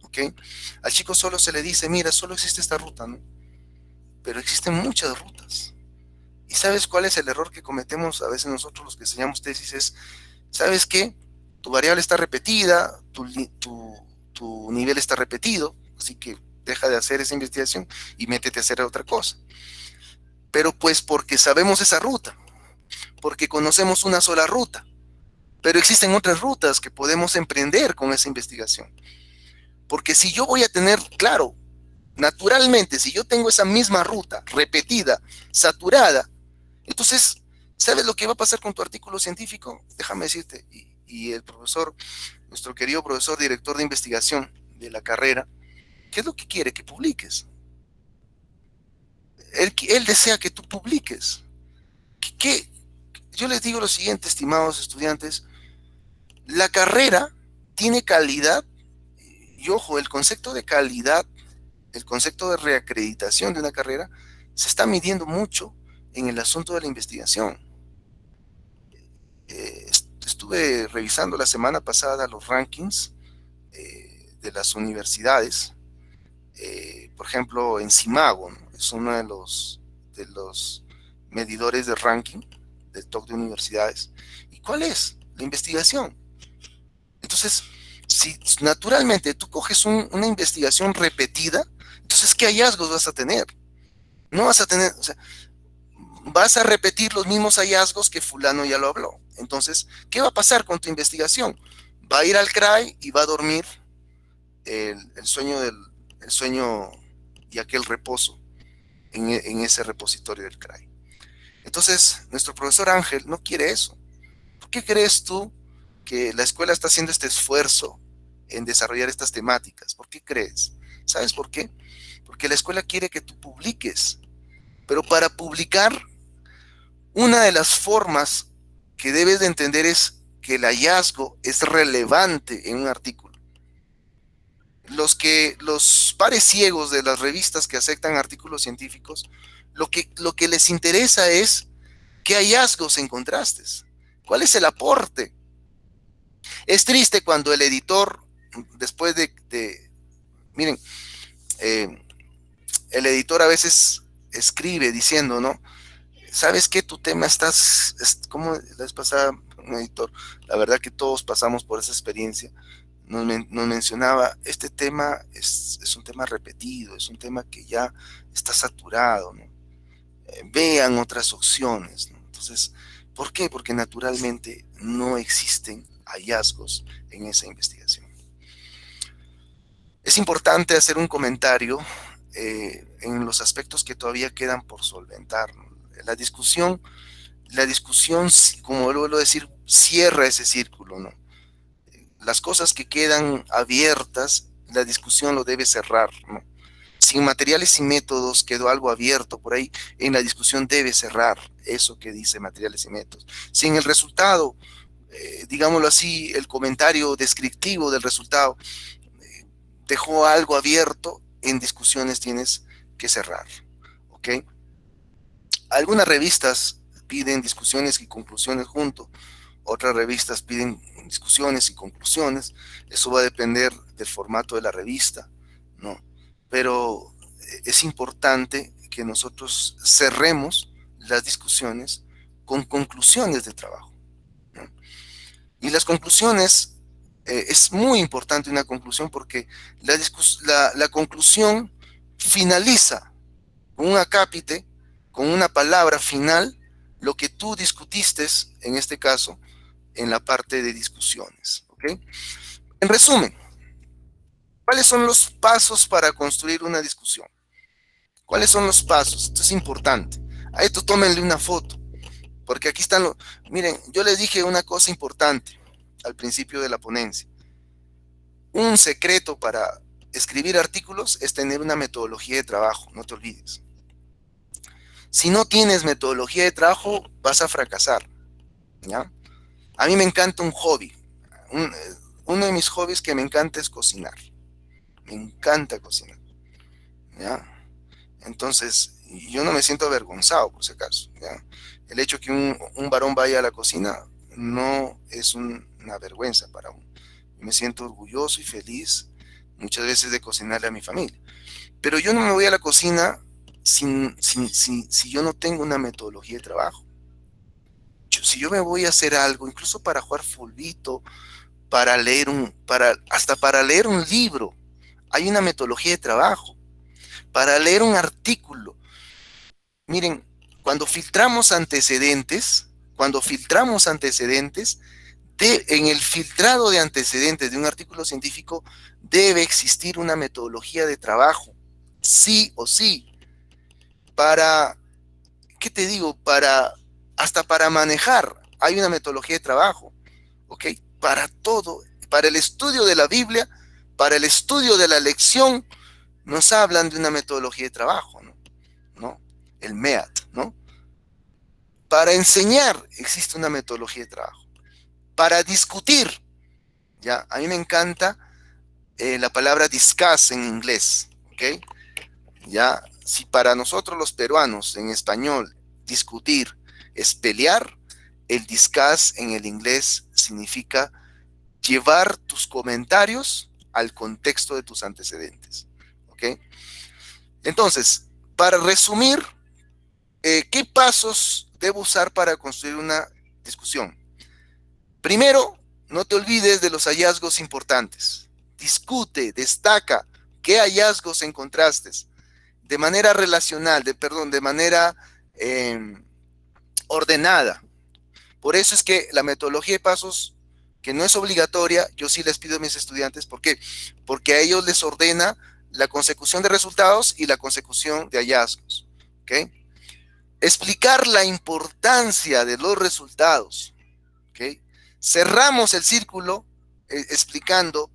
¿ok? Al chico solo se le dice, mira, solo existe esta ruta, ¿no? Pero existen muchas rutas. ¿Y sabes cuál es el error que cometemos a veces nosotros los que enseñamos tesis? Es, ¿sabes qué? Tu variable está repetida, tu nivel está repetido, así que deja de hacer esa investigación y métete a hacer otra cosa. Pero pues porque sabemos esa ruta, porque conocemos una sola ruta, pero existen otras rutas que podemos emprender con esa investigación. Porque si yo voy a tener, claro, naturalmente, si yo tengo esa misma ruta repetida, saturada, entonces, ¿sabes lo que va a pasar con tu artículo científico? Déjame decirte, y el profesor, nuestro querido profesor, director de investigación de la carrera, ¿qué es lo que quiere? Que publiques. Él desea que tú publiques. ¿Qué? Yo les digo lo siguiente, estimados estudiantes, la carrera tiene calidad, y ojo, el concepto de calidad, el concepto de reacreditación de una carrera, se está midiendo mucho en el asunto de la investigación. Estuve revisando la semana pasada los rankings de las universidades. Por ejemplo, en Simago, ¿no? Es uno de los medidores de ranking del top de universidades. ¿Y cuál es? La investigación. Entonces, si naturalmente tú coges una investigación repetida, entonces, ¿qué hallazgos vas a tener? No vas a tener, o sea, vas a repetir los mismos hallazgos que fulano ya lo habló. Entonces, ¿qué va a pasar con tu investigación? Va a ir al CRAI y va a dormir el sueño y aquel reposo en ese repositorio del CRAI. Entonces, nuestro profesor Ángel no quiere eso. ¿Por qué crees tú que la escuela está haciendo este esfuerzo en desarrollar estas temáticas? ¿Por qué crees? ¿Sabes por qué? Porque la escuela quiere que tú publiques. Pero para publicar, una de las formas que debes de entender es que el hallazgo es relevante en un artículo. Los pares ciegos de las revistas que aceptan artículos científicos, lo que les interesa es qué hallazgos encontraste, cuál es el aporte. Es triste cuando el editor, después miren, el editor a veces escribe diciendo, ¿no? ¿Sabes qué? Tu tema como la vez pasada, un editor, la verdad que todos pasamos por esa experiencia, nos mencionaba, este tema es un tema repetido, es un tema que ya está saturado, ¿no? Vean otras opciones, ¿no? Entonces, ¿por qué? Porque naturalmente no existen hallazgos en esa investigación. Es importante hacer un comentario en los aspectos que todavía quedan por solventar, ¿no? La discusión, como vuelvo a decir, cierra ese círculo, ¿no? Las cosas que quedan abiertas, la discusión lo debe cerrar, ¿no? Sin materiales y métodos quedó algo abierto por ahí, en la discusión debe cerrar eso que dice materiales y métodos. Si en el resultado, digámoslo así, el comentario descriptivo del resultado dejó algo abierto, en discusiones tienes que cerrar, ¿ok? Algunas revistas piden discusiones y conclusiones juntos, otras revistas piden discusiones y conclusiones, eso va a depender del formato de la revista, ¿no? Pero es importante que nosotros cerremos las discusiones con conclusiones de trabajo, ¿no? Y las conclusiones, es muy importante una conclusión porque la conclusión finaliza con un acápite, con una palabra final, lo que tú discutiste, en este caso, en la parte de discusiones, ¿ok? En resumen, ¿cuáles son los pasos para construir una discusión? ¿Cuáles son los pasos? Esto es importante. A esto tómenle una foto, porque aquí están los... Miren, yo les dije una cosa importante al principio de la ponencia. un secreto para escribir artículos es tener una metodología de trabajo, no te olvides. Si no tienes metodología de trabajo, vas a fracasar, ¿ya? A mí me encanta un hobby. Uno de mis hobbies que me encanta es cocinar. Me encanta cocinar, ¿ya? Entonces, yo no me siento avergonzado, por si acaso, ¿ya? El hecho que un varón vaya a la cocina no es una vergüenza para uno. Me siento orgulloso y feliz muchas veces de cocinarle a mi familia. Pero yo no me voy a la cocina si yo no tengo una metodología de trabajo. Si yo me voy a hacer algo, incluso para jugar fulbito, hasta para leer un libro, hay una metodología de trabajo. Para leer un artículo, miren, cuando filtramos antecedentes, en el filtrado de antecedentes de un artículo científico debe existir una metodología de trabajo, sí o sí, para, ¿qué te digo? Hasta para manejar, hay una metodología de trabajo, ¿ok? Para todo, para el estudio de la Biblia, para el estudio de la lección, nos hablan de una metodología de trabajo, ¿no? El MEAT, ¿no? Para enseñar existe una metodología de trabajo. Para discutir, ¿ya? A mí me encanta la palabra discuss en inglés, ¿ok? ¿Ya? Si para nosotros los peruanos en español discutir es pelear, el discuss en el inglés significa llevar tus comentarios al contexto de tus antecedentes, ¿ok? Entonces, para resumir, ¿qué pasos debo usar para construir una discusión? Primero, no te olvides de los hallazgos importantes. Discute, destaca qué hallazgos encontraste de manera relacional, de manera ordenada. Por eso es que la metodología de pasos, que no es obligatoria, yo sí les pido a mis estudiantes, ¿por qué? Porque a ellos les ordena la consecución de resultados y la consecución de hallazgos, ¿ok? Explicar la importancia de los resultados, ¿ok? Cerramos el círculo explicando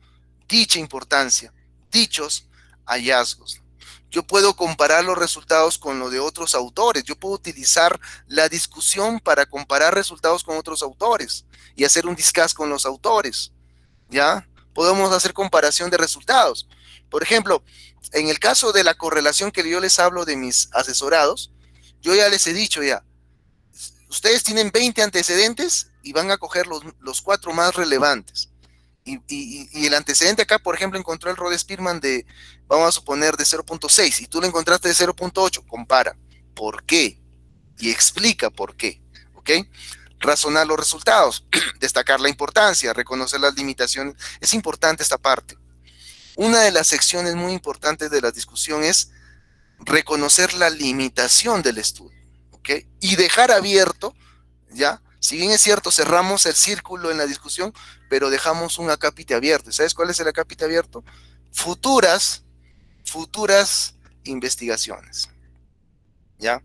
dicha importancia, dichos hallazgos. Yo puedo comparar los resultados con lo de otros autores. Yo puedo utilizar la discusión para comparar resultados con otros autores y hacer un discuss con los autores, ¿ya? Podemos hacer comparación de resultados. Por ejemplo, en el caso de la correlación que yo les hablo de mis asesorados, yo ya les he dicho ya, ustedes tienen 20 antecedentes y van a coger los 4 más relevantes. Y el antecedente acá, por ejemplo, encontró el Rod Spearman de, vamos a suponer, de 0.6 y tú lo encontraste de 0.8. Compara. ¿Por qué? Y explica por qué. ¿Ok? Razonar los resultados, destacar la importancia, reconocer las limitaciones. Es importante esta parte. Una de las secciones muy importantes de la discusión es reconocer la limitación del estudio. ¿Ok? Y dejar abierto, ¿ya? Si bien es cierto, cerramos el círculo en la discusión, pero dejamos un acápite abierto. ¿Sabes cuál es el acápite abierto? Futuras investigaciones, ¿ya?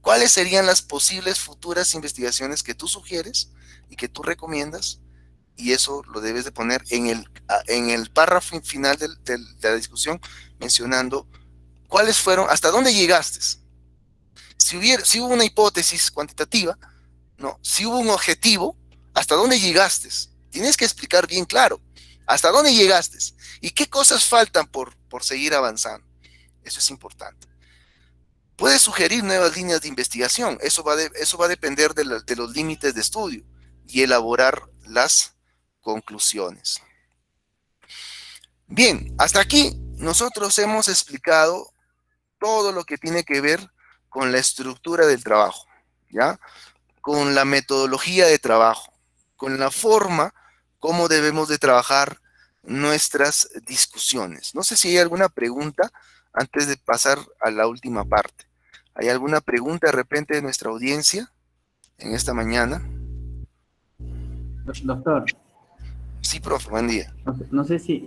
¿Cuáles serían las posibles futuras investigaciones que tú sugieres y que tú recomiendas? Y eso lo debes de poner en el párrafo final de la discusión, mencionando cuáles fueron, hasta dónde llegaste. Si hubo una hipótesis cuantitativa, no, si hubo un objetivo, ¿hasta dónde llegaste? Tienes que explicar bien claro, ¿hasta dónde llegaste? ¿Y qué cosas faltan por seguir avanzando? Eso es importante. Puedes sugerir nuevas líneas de investigación, eso va a depender de los límites de estudio y elaborar las conclusiones. Bien, hasta aquí nosotros hemos explicado todo lo que tiene que ver con la estructura del trabajo, ¿ya? Con la metodología de trabajo, con la forma como debemos de trabajar nuestras discusiones. No sé si hay alguna pregunta antes de pasar a la última parte. ¿Hay alguna pregunta de repente de nuestra audiencia en esta mañana? Doctor. Sí, profe, buen día. No sé si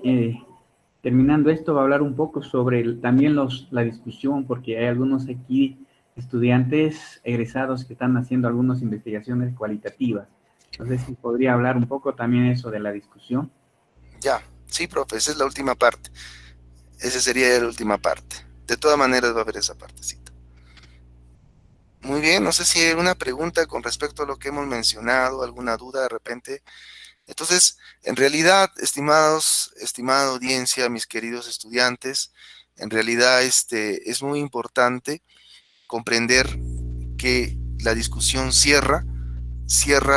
terminando esto va a hablar un poco sobre también la discusión, porque hay algunos aquí estudiantes egresados que están haciendo algunas investigaciones cualitativas. No sé si podría hablar un poco también eso de la discusión. Ya. Sí, profe, esa es la última parte. Esa sería la última parte. De todas maneras va a haber esa partecita. Muy bien, no sé si hay una pregunta con respecto a lo que hemos mencionado, alguna duda de repente. Entonces, en realidad, estimada audiencia, mis queridos estudiantes, en realidad es muy importante comprender que la discusión cierra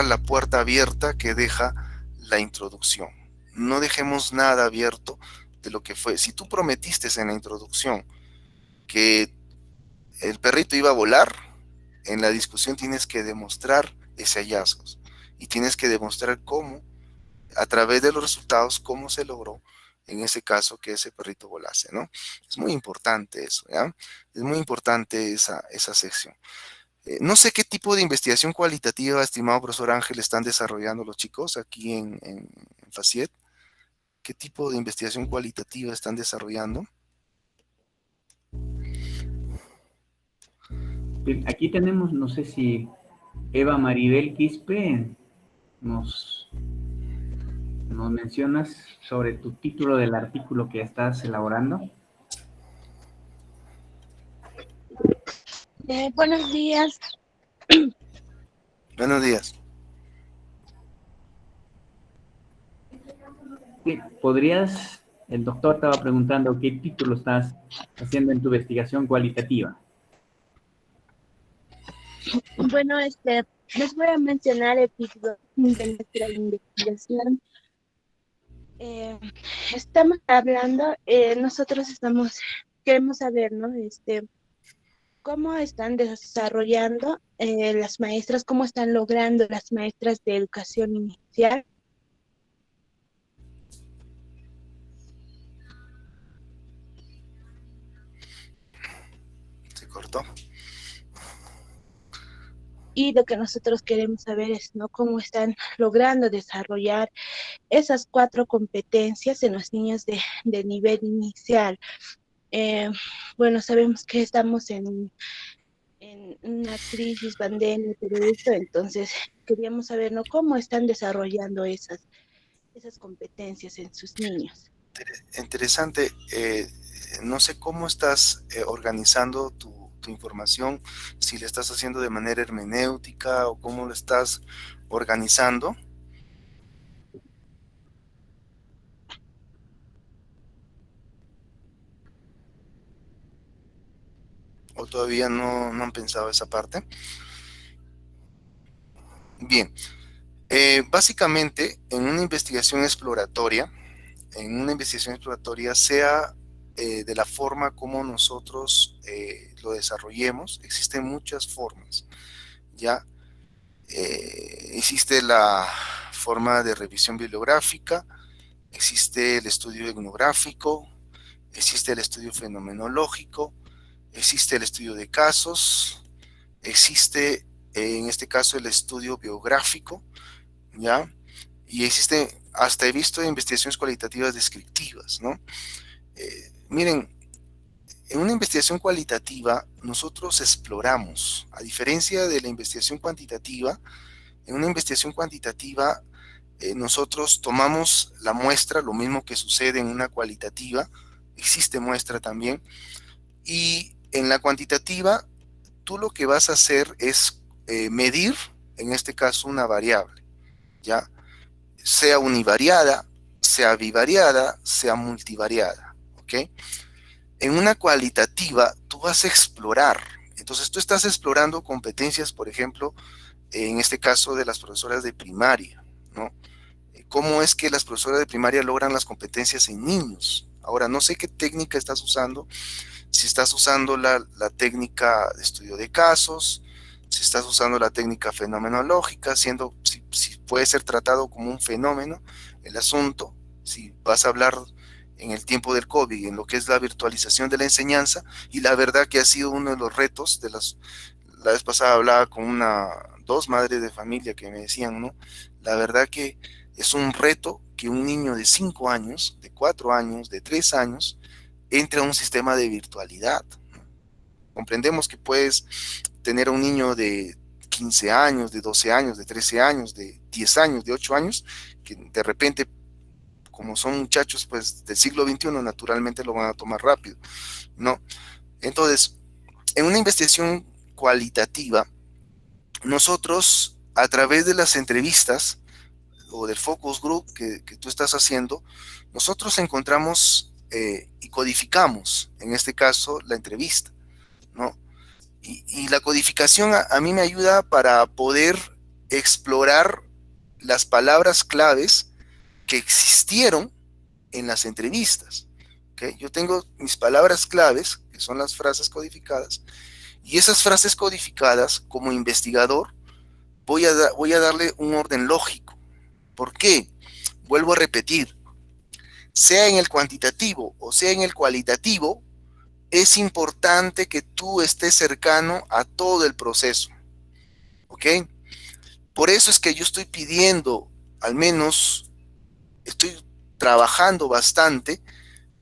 la puerta abierta que deja la introducción. No dejemos nada abierto de lo que fue. Si tú prometiste en la introducción que el perrito iba a volar, en la discusión tienes que demostrar ese hallazgo y tienes que demostrar cómo, a través de los resultados, cómo se logró en ese caso que ese perrito volase, ¿no? Es muy importante eso, ¿ya? Es muy importante esa sección. No sé qué tipo de investigación cualitativa, estimado profesor Ángel, están desarrollando los chicos aquí en FACIET. ¿Qué tipo de investigación cualitativa están desarrollando? Bien, aquí tenemos, no sé si Eva Maribel Quispe nos mencionas sobre tu título del artículo que estás elaborando. Buenos días. Buenos días. Sí, el doctor estaba preguntando qué título estás haciendo en tu investigación cualitativa. Bueno, les voy a mencionar el título de nuestra investigación. Estamos hablando, queremos saber, ¿no? Cómo están desarrollando las maestras, cómo están logrando las maestras de educación inicial. Se cortó. Y lo que nosotros queremos saber es, ¿no? Cómo están logrando desarrollar esas 4 competencias en los niños de nivel inicial. Bueno, sabemos que estamos en una crisis, pandemia, todo esto, entonces queríamos saber, ¿no? Cómo están desarrollando esas competencias en sus niños. Interesante. No sé cómo estás organizando tu información, si la estás haciendo de manera hermenéutica o cómo lo estás organizando. ¿O todavía no han pensado esa parte? Bien, básicamente en una investigación exploratoria, sea de la forma como nosotros lo desarrollemos, existen muchas formas, ¿ya? Existe la forma de revisión bibliográfica, existe el estudio etnográfico, existe el estudio fenomenológico, existe el estudio de casos, existe en este caso el estudio biográfico, ¿ya? Y existe, hasta he visto investigaciones cualitativas descriptivas, ¿no? Miren, en una investigación cualitativa nosotros exploramos, a diferencia de la investigación cuantitativa, en una investigación cuantitativa nosotros tomamos la muestra, lo mismo que sucede en una cualitativa, existe muestra también, y en la cuantitativa tú lo que vas a hacer es medir, en este caso, una variable, ¿ya? Sea univariada, sea bivariada, sea multivariada, ¿ok? En una cualitativa tú vas a explorar, entonces tú estás explorando competencias, por ejemplo, en este caso de las profesoras de primaria, ¿no? ¿Cómo es que las profesoras de primaria logran las competencias en niños? Ahora, no sé qué técnica estás usando, si estás usando la técnica de estudio de casos, si estás usando la técnica fenomenológica, si puede ser tratado como un fenómeno el asunto, si vas a hablar en el tiempo del COVID, en lo que es la virtualización de la enseñanza, y la verdad que ha sido uno de los retos la vez pasada hablaba con dos madres de familia que me decían, ¿no? La verdad que es un reto que un niño de 5 años, de 4 años, de 3 años, entre a un sistema de virtualidad. Comprendemos que puedes tener a un niño de 15 años, de 12 años, de 13 años, de 10 años, de 8 años, que de repente como son muchachos pues del siglo XXI, naturalmente lo van a tomar rápido, ¿no? Entonces, en una investigación cualitativa, nosotros a través de las entrevistas o del focus group que tú estás haciendo, nosotros encontramos y codificamos, en este caso, la entrevista, ¿no? Y la codificación a mí me ayuda para poder explorar las palabras claves que existieron en las entrevistas. ¿Okay? Yo tengo mis palabras claves, que son las frases codificadas, y esas frases codificadas, como investigador, voy a darle un orden lógico. ¿Por qué? Vuelvo a repetir, sea en el cuantitativo o sea en el cualitativo, es importante que tú estés cercano a todo el proceso. ¿Ok? Por eso es que yo estoy pidiendo, al menos estoy trabajando bastante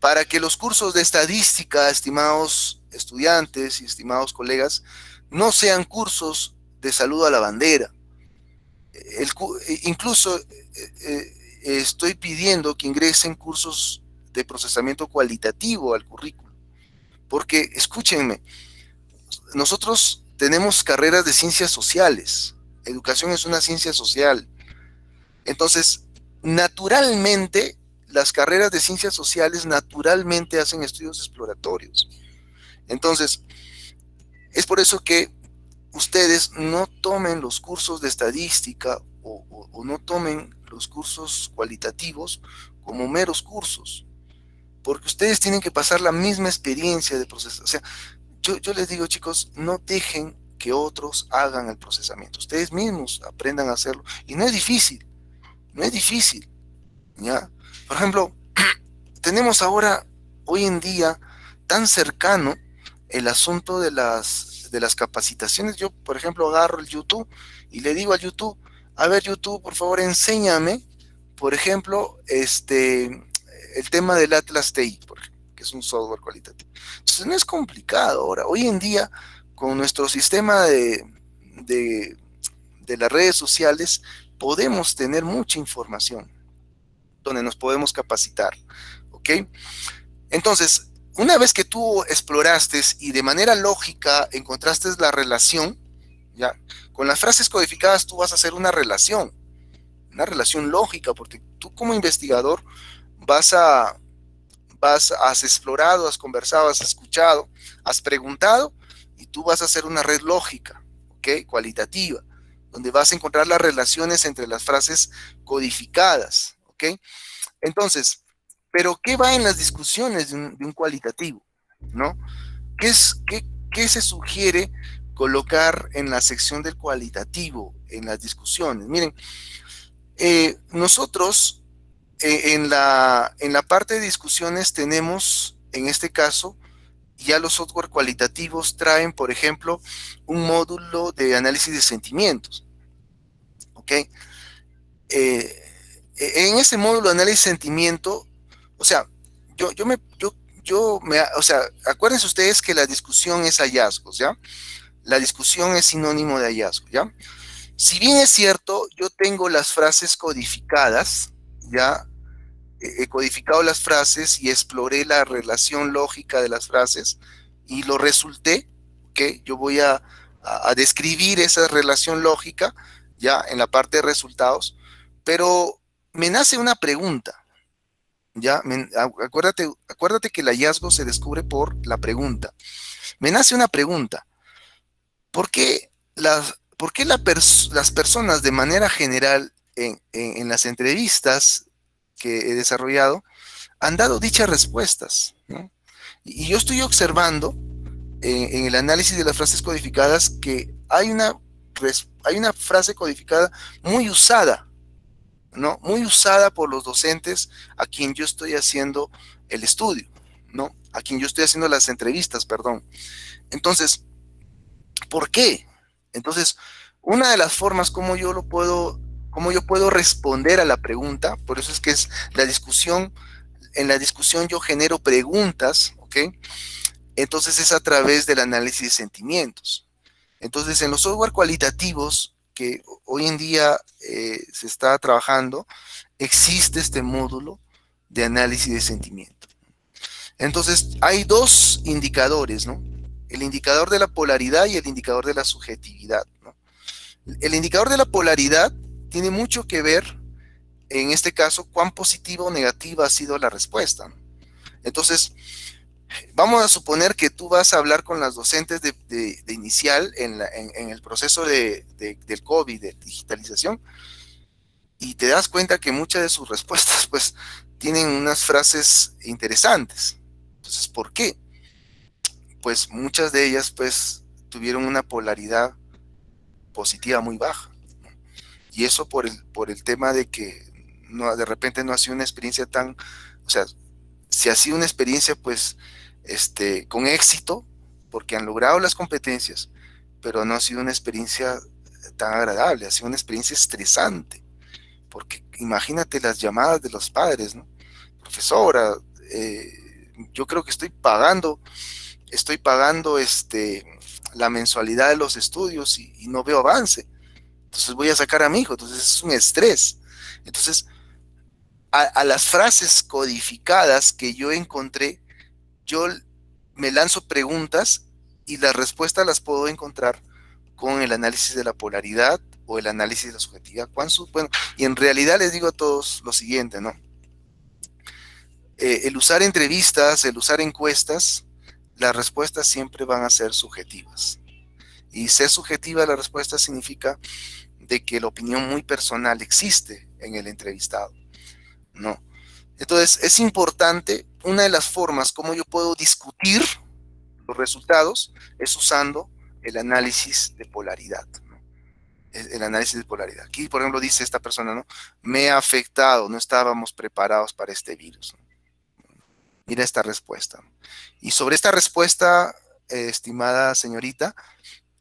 para que los cursos de estadística, estimados estudiantes y estimados colegas, no sean cursos de saludo a la bandera. Incluso estoy pidiendo que ingresen cursos de procesamiento cualitativo al currículo. Porque, escúchenme, nosotros tenemos carreras de ciencias sociales. Educación es una ciencia social. Entonces, naturalmente, las carreras de ciencias sociales naturalmente hacen estudios exploratorios. Entonces, es por eso que ustedes no tomen los cursos de estadística o no tomen los cursos cualitativos como meros cursos, porque ustedes tienen que pasar la misma experiencia de proceso. O sea, yo les digo, chicos, no dejen que otros hagan el procesamiento. Ustedes mismos aprendan a hacerlo. Y no es difícil, no es difícil, ¿ya? Por ejemplo, tenemos ahora, hoy en día, tan cercano el asunto de las capacitaciones. Yo, por ejemplo, agarro el YouTube y le digo a YouTube, a ver, YouTube, por favor, enséñame, por ejemplo, el tema del Atlas TI, que es un software cualitativo. Entonces, no es complicado ahora. Hoy en día, con nuestro sistema de las redes sociales, podemos tener mucha información donde nos podemos capacitar, ¿ok? Entonces, una vez que tú exploraste y de manera lógica encontraste la relación, ¿ya? Con las frases codificadas tú vas a hacer una relación lógica, porque tú como investigador has explorado, has conversado, has escuchado, has preguntado, y tú vas a hacer una red lógica, ¿ok? Cualitativa, donde vas a encontrar las relaciones entre las frases codificadas, ¿ok? Entonces, ¿pero qué va en las discusiones de un cualitativo? ¿No? ¿Qué se sugiere colocar en la sección del cualitativo, en las discusiones? Miren, nosotros en la parte de discusiones tenemos, en este caso, ya los software cualitativos traen, por ejemplo, un módulo de análisis de sentimientos. ¿Ok? En ese módulo de análisis de sentimiento, o sea, o sea, acuérdense ustedes que la discusión es hallazgos, ¿ya? La discusión es sinónimo de hallazgo, ¿ya? Si bien es cierto, yo tengo las frases codificadas, ¿ya? He codificado las frases y exploré la relación lógica de las frases y lo resulté, ¿ok? Yo voy a describir esa relación lógica, ¿ya? En la parte de resultados, pero me nace una pregunta. Ya, acuérdate que el hallazgo se descubre por la pregunta. Me nace una pregunta. ¿Por qué las personas de manera general en las entrevistas que he desarrollado han dado dichas respuestas, ¿no? Y yo estoy observando en el análisis de las frases codificadas que hay una frase codificada muy usada, ¿no? Muy usada por los docentes a quien yo estoy haciendo el estudio, ¿no? A quien yo estoy haciendo las entrevistas, perdón. Entonces, ¿por qué? Entonces, una de las formas como yo puedo responder a la pregunta, por eso es que es la discusión, en la discusión yo genero preguntas, ¿ok? Entonces es a través del análisis de sentimientos. Entonces, en los software cualitativos que hoy en día se está trabajando, existe este módulo de análisis de sentimiento. Entonces, hay dos indicadores, ¿no? El indicador de la polaridad y el indicador de la subjetividad, ¿no? El indicador de la polaridad tiene mucho que ver, en este caso, cuán positiva o negativa ha sido la respuesta, ¿no? Entonces, vamos a suponer que tú vas a hablar con las docentes de inicial en el proceso del COVID, de digitalización, y te das cuenta que muchas de sus respuestas, pues, tienen unas frases interesantes. Entonces, ¿por qué? Pues muchas de ellas, pues, tuvieron una polaridad positiva muy baja. Y eso por el tema de que no, de repente no ha sido una experiencia tan, o sea, si ha sido una experiencia, pues, con éxito, porque han logrado las competencias, pero no ha sido una experiencia tan agradable, ha sido una experiencia estresante, porque imagínate las llamadas de los padres, ¿no? Profesora, yo creo que estoy pagando la mensualidad de los estudios y no veo avance. Entonces voy a sacar a mi hijo. Entonces es un estrés. Entonces, a las frases codificadas que yo encontré, yo me lanzo preguntas y las respuestas las puedo encontrar con el análisis de la polaridad o el análisis de la subjetividad. Bueno, y en realidad les digo a todos lo siguiente, ¿no? El usar entrevistas, el usar encuestas, las respuestas siempre van a ser subjetivas. Y ser subjetiva la respuesta significa de que la opinión muy personal existe en el entrevistado, ¿no? Entonces, es importante, una de las formas como yo puedo discutir los resultados es usando el análisis de polaridad, ¿no? El análisis de polaridad. Aquí, por ejemplo, dice esta persona, ¿no? Me ha afectado, no estábamos preparados para este virus, ¿no? Mira esta respuesta. Y sobre esta respuesta, estimada señorita,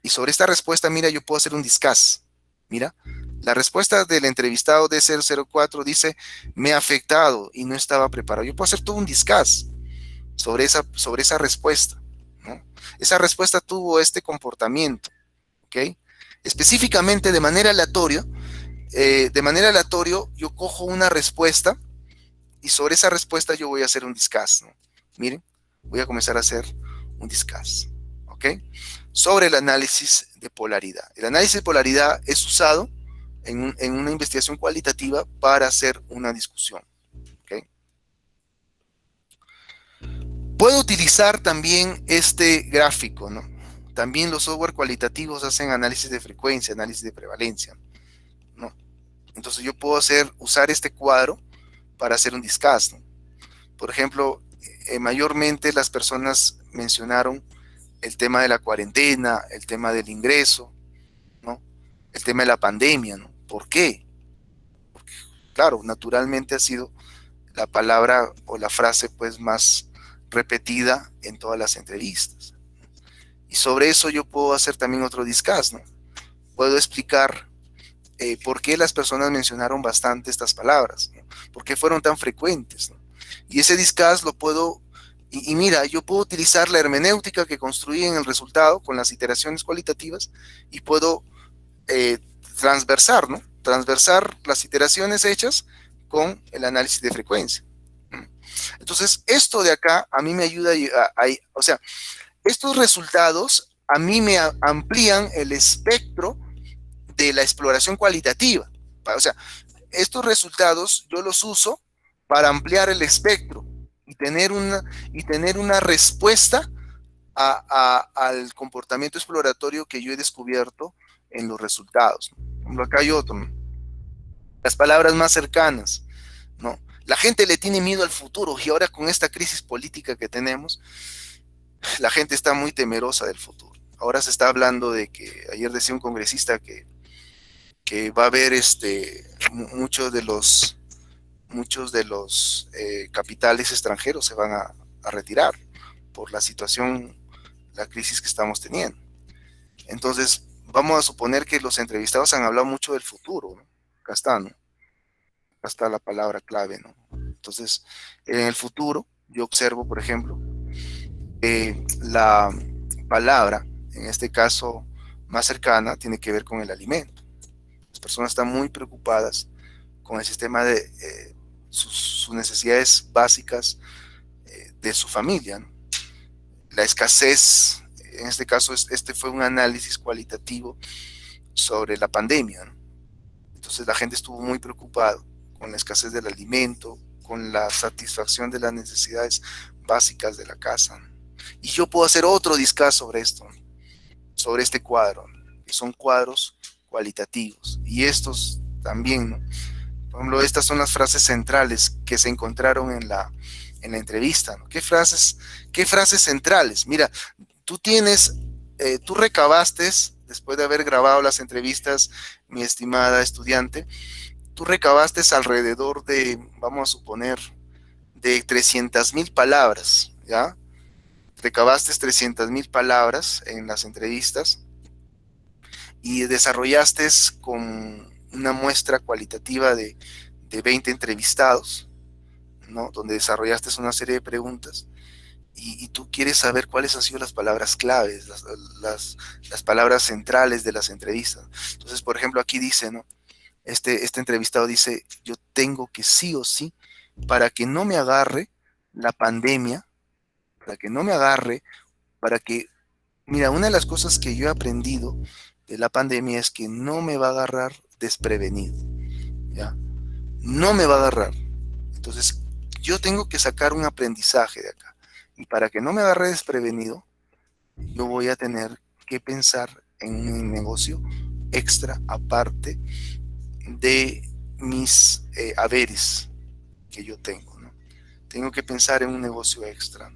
y sobre esta respuesta, mira, yo puedo hacer un discuss. Mira, la respuesta del entrevistado de 004 dice, me ha afectado y no estaba preparado. Yo puedo hacer todo un discuss sobre esa respuesta, ¿no? Esa respuesta tuvo este comportamiento, ¿ok? Específicamente, de manera aleatoria, yo cojo una respuesta y sobre esa respuesta yo voy a hacer un discuss, ¿no? Miren, voy a comenzar a hacer un discuss, ¿ok? Sobre el análisis de polaridad. El análisis de polaridad es usado en una investigación cualitativa para hacer una discusión, ¿ok? Puedo utilizar también este gráfico, ¿no? También los software cualitativos hacen análisis de frecuencia, análisis de prevalencia, ¿no? Entonces yo puedo usar este cuadro para hacer un discuss, ¿no? Por ejemplo, mayormente las personas mencionaron el tema de la cuarentena, el tema del ingreso, ¿no? El tema de la pandemia, ¿no? ¿Por qué? Porque, claro, naturalmente ha sido la palabra o la frase pues más repetida en todas las entrevistas. Y sobre eso yo puedo hacer también otro discuss, ¿no? Puedo explicar por qué las personas mencionaron bastante estas palabras, ¿no? ¿Por qué fueron tan frecuentes, ¿no? Y ese discuss lo puedo, y mira, yo puedo utilizar la hermenéutica que construí en el resultado con las iteraciones cualitativas y puedo transversar, ¿no? Transversar las iteraciones hechas con el análisis de frecuencia. Entonces, esto de acá a mí me ayuda o sea, estos resultados a mí me amplían el espectro de la exploración cualitativa. O sea, estos resultados yo los uso para ampliar el espectro y tener una respuesta al comportamiento exploratorio que yo he descubierto en los resultados. Acá hay otro, ¿no? Las palabras más cercanas, ¿no? La gente le tiene miedo al futuro y ahora con esta crisis política que tenemos, la gente está muy temerosa del futuro. Ahora se está hablando de que, ayer decía un congresista que va a haber muchos de los capitales extranjeros se van a retirar por la situación, la crisis que estamos teniendo. Entonces, vamos a suponer que los entrevistados han hablado mucho del futuro, ¿no? Acá está, ¿no? Acá está la palabra clave, ¿no? Entonces, en el futuro, yo observo, por ejemplo, la palabra, en este caso más cercana, tiene que ver con el alimento. Las personas están muy preocupadas con el sistema sus necesidades básicas de su familia, ¿no? La escasez, en este caso, este fue un análisis cualitativo sobre la pandemia, ¿no? Entonces la gente estuvo muy preocupada con la escasez del alimento, con la satisfacción de las necesidades básicas de la casa, ¿no? Y yo puedo hacer otro discurso sobre esto, ¿no? Sobre este cuadro, ¿no? Que son cuadros cualitativos. Y estos también, ¿no? Por ejemplo, estas son las frases centrales que se encontraron en la entrevista, ¿no? ¿Qué frases centrales? Mira, tú recabaste, después de haber grabado las entrevistas, mi estimada estudiante, tú recabaste alrededor de, vamos a suponer, de 300.000 palabras, ¿ya? Recabaste 300.000 palabras en las entrevistas y desarrollaste con una muestra cualitativa de 20 entrevistados, ¿no? Donde desarrollaste una serie de preguntas y tú quieres saber cuáles han sido las palabras claves, las palabras centrales de las entrevistas. Entonces, por ejemplo, aquí dice, ¿no? Este entrevistado dice, yo tengo que sí o sí, para que no me agarre la pandemia, para que no me agarre, para que, mira, una de las cosas que yo he aprendido de la pandemia es que no me va a agarrar desprevenido, ¿ya? No me va a agarrar. Entonces, yo tengo que sacar un aprendizaje de acá. Y para que no me agarre desprevenido, yo voy a tener que pensar en un negocio extra aparte de mis haberes que yo tengo, ¿no? Tengo que pensar en un negocio extra.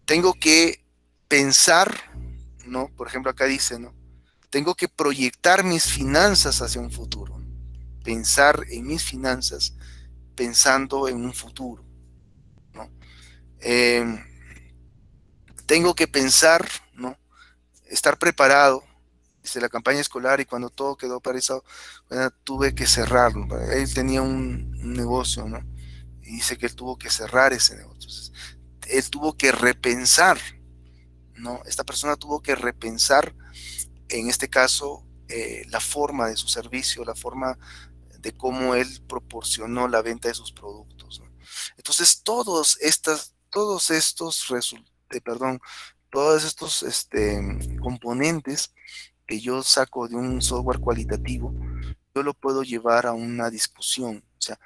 Tengo que pensar, ¿no? Por ejemplo, acá dice, ¿no? Tengo que proyectar mis finanzas hacia un futuro. Pensar en mis finanzas pensando en un futuro, ¿no? Tengo que pensar, ¿no? Estar preparado desde la campaña escolar y cuando todo quedó paralizado, bueno, tuve que cerrarlo. Él tenía un negocio, ¿no? Y dice que él tuvo que cerrar ese negocio. Entonces, él tuvo que repensar, ¿no? Esta persona tuvo que repensar, en este caso, la forma de su servicio, la forma de cómo él proporcionó la venta de sus productos, ¿no? Entonces, todos estos componentes que yo saco de un software cualitativo, yo lo puedo llevar a una discusión. O sea,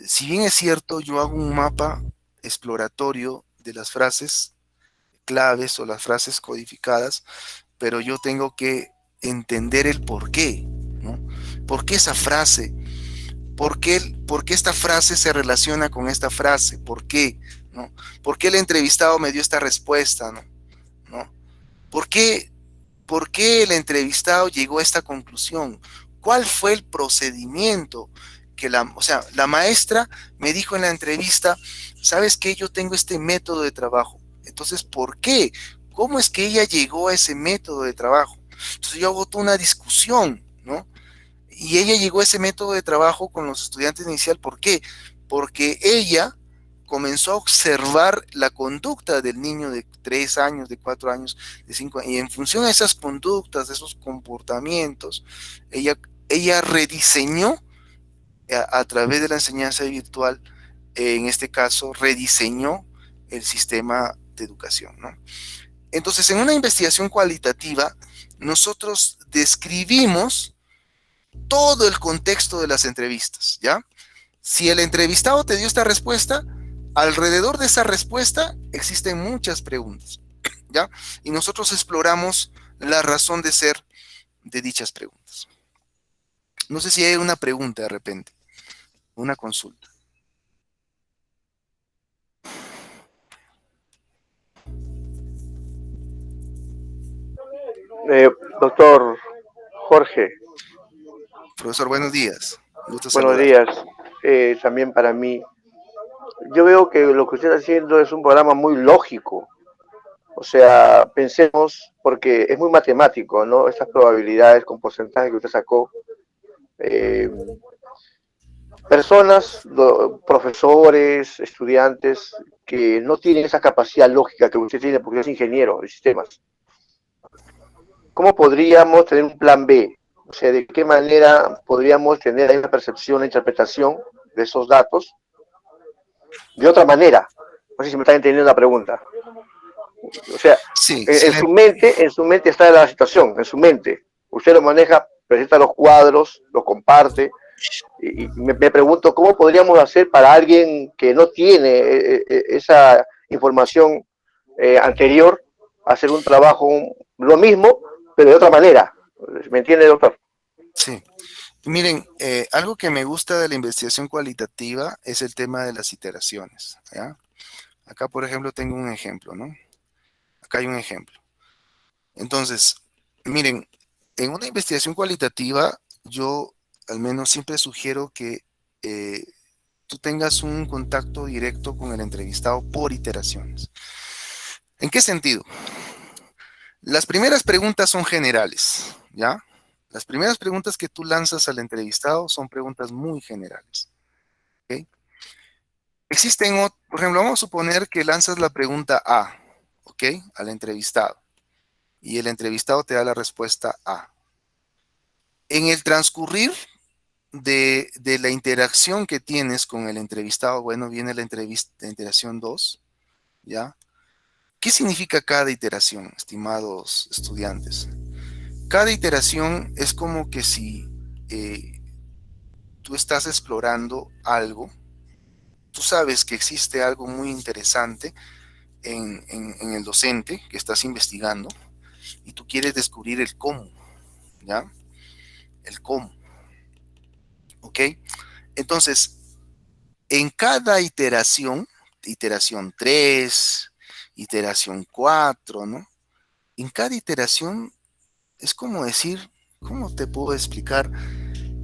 si bien es cierto, yo hago un mapa exploratorio de las frases claves o las frases codificadas, pero yo tengo que entender el por qué, ¿no? ¿Por qué esa frase? ¿Por qué esta frase se relaciona con esta frase? ¿Por qué? ¿No? ¿Por qué el entrevistado me dio esta respuesta? ¿No? ¿No? ¿Por qué el entrevistado llegó a esta conclusión? ¿Cuál fue el procedimiento que la maestra me dijo en la entrevista, ¿sabes qué? Yo tengo este método de trabajo. Entonces, ¿por qué? ¿Cómo es que ella llegó a ese método de trabajo? Entonces yo hago toda una discusión, ¿no? Y ella llegó a ese método de trabajo con los estudiantes inicial. ¿Por qué? Porque ella comenzó a observar la conducta del niño de 3 años, de 4 años, de 5 años, y en función a esas conductas, de esos comportamientos, ella rediseñó a través de la enseñanza virtual, en este caso, rediseñó el sistema de educación, ¿no? Entonces, en una investigación cualitativa, nosotros describimos todo el contexto de las entrevistas, ¿ya? Si el entrevistado te dio esta respuesta, alrededor de esa respuesta existen muchas preguntas, ¿ya? Y nosotros exploramos la razón de ser de dichas preguntas. No sé si hay una pregunta de repente, una consulta. Doctor Jorge, Profesor, buenos días. Gusto buenos saludar. días. También para mí, yo veo que lo que usted está haciendo es un programa muy lógico. O sea, pensemos, porque es muy matemático, ¿no? Estas probabilidades con porcentaje que usted sacó. Eh, Personas, profesores, estudiantes, que no tienen esa capacidad lógica que usted tiene porque es ingeniero de sistemas. ¿Cómo podríamos tener un plan B? O sea, ¿de qué manera podríamos tener ahí una percepción, una interpretación de esos datos de otra manera. No sé si me están entendiendo la pregunta. O sea, Sí, en su mente está la situación, en su mente. Usted lo maneja, presenta los cuadros, los comparte, y me pregunto cómo podríamos hacer para alguien que no tiene esa información anterior, hacer un trabajo, lo mismo, pero de otra manera. ¿Me entiende, doctor? sí. Miren, algo que me gusta de la investigación cualitativa es el tema de las iteraciones, ¿ya? Acá, por ejemplo, tengo un ejemplo, ¿no? Acá hay un ejemplo. Entonces, miren, en una investigación cualitativa, yo al menos siempre sugiero que eh, tú tengas un contacto directo con el entrevistado por iteraciones. ¿En qué sentido? Las primeras preguntas son generales, ¿ya? Las primeras preguntas que tú lanzas al entrevistado son preguntas muy generales, ¿ok? Por ejemplo, vamos a suponer que lanzas la pregunta A, ¿ok? Al entrevistado, y el entrevistado te da la respuesta A. En el transcurrir de la interacción que tienes con el entrevistado, bueno, viene la iteración 2, ¿ya? ¿Qué significa cada iteración, estimados estudiantes? Cada iteración es como que si tú estás explorando algo, tú sabes que existe algo muy interesante en el docente que estás investigando y tú quieres descubrir el cómo, ¿ya? El cómo, ¿ok? Entonces, en cada iteración 3, iteración 4, ¿no? En cada iteración es como decir, ¿cómo te puedo explicar?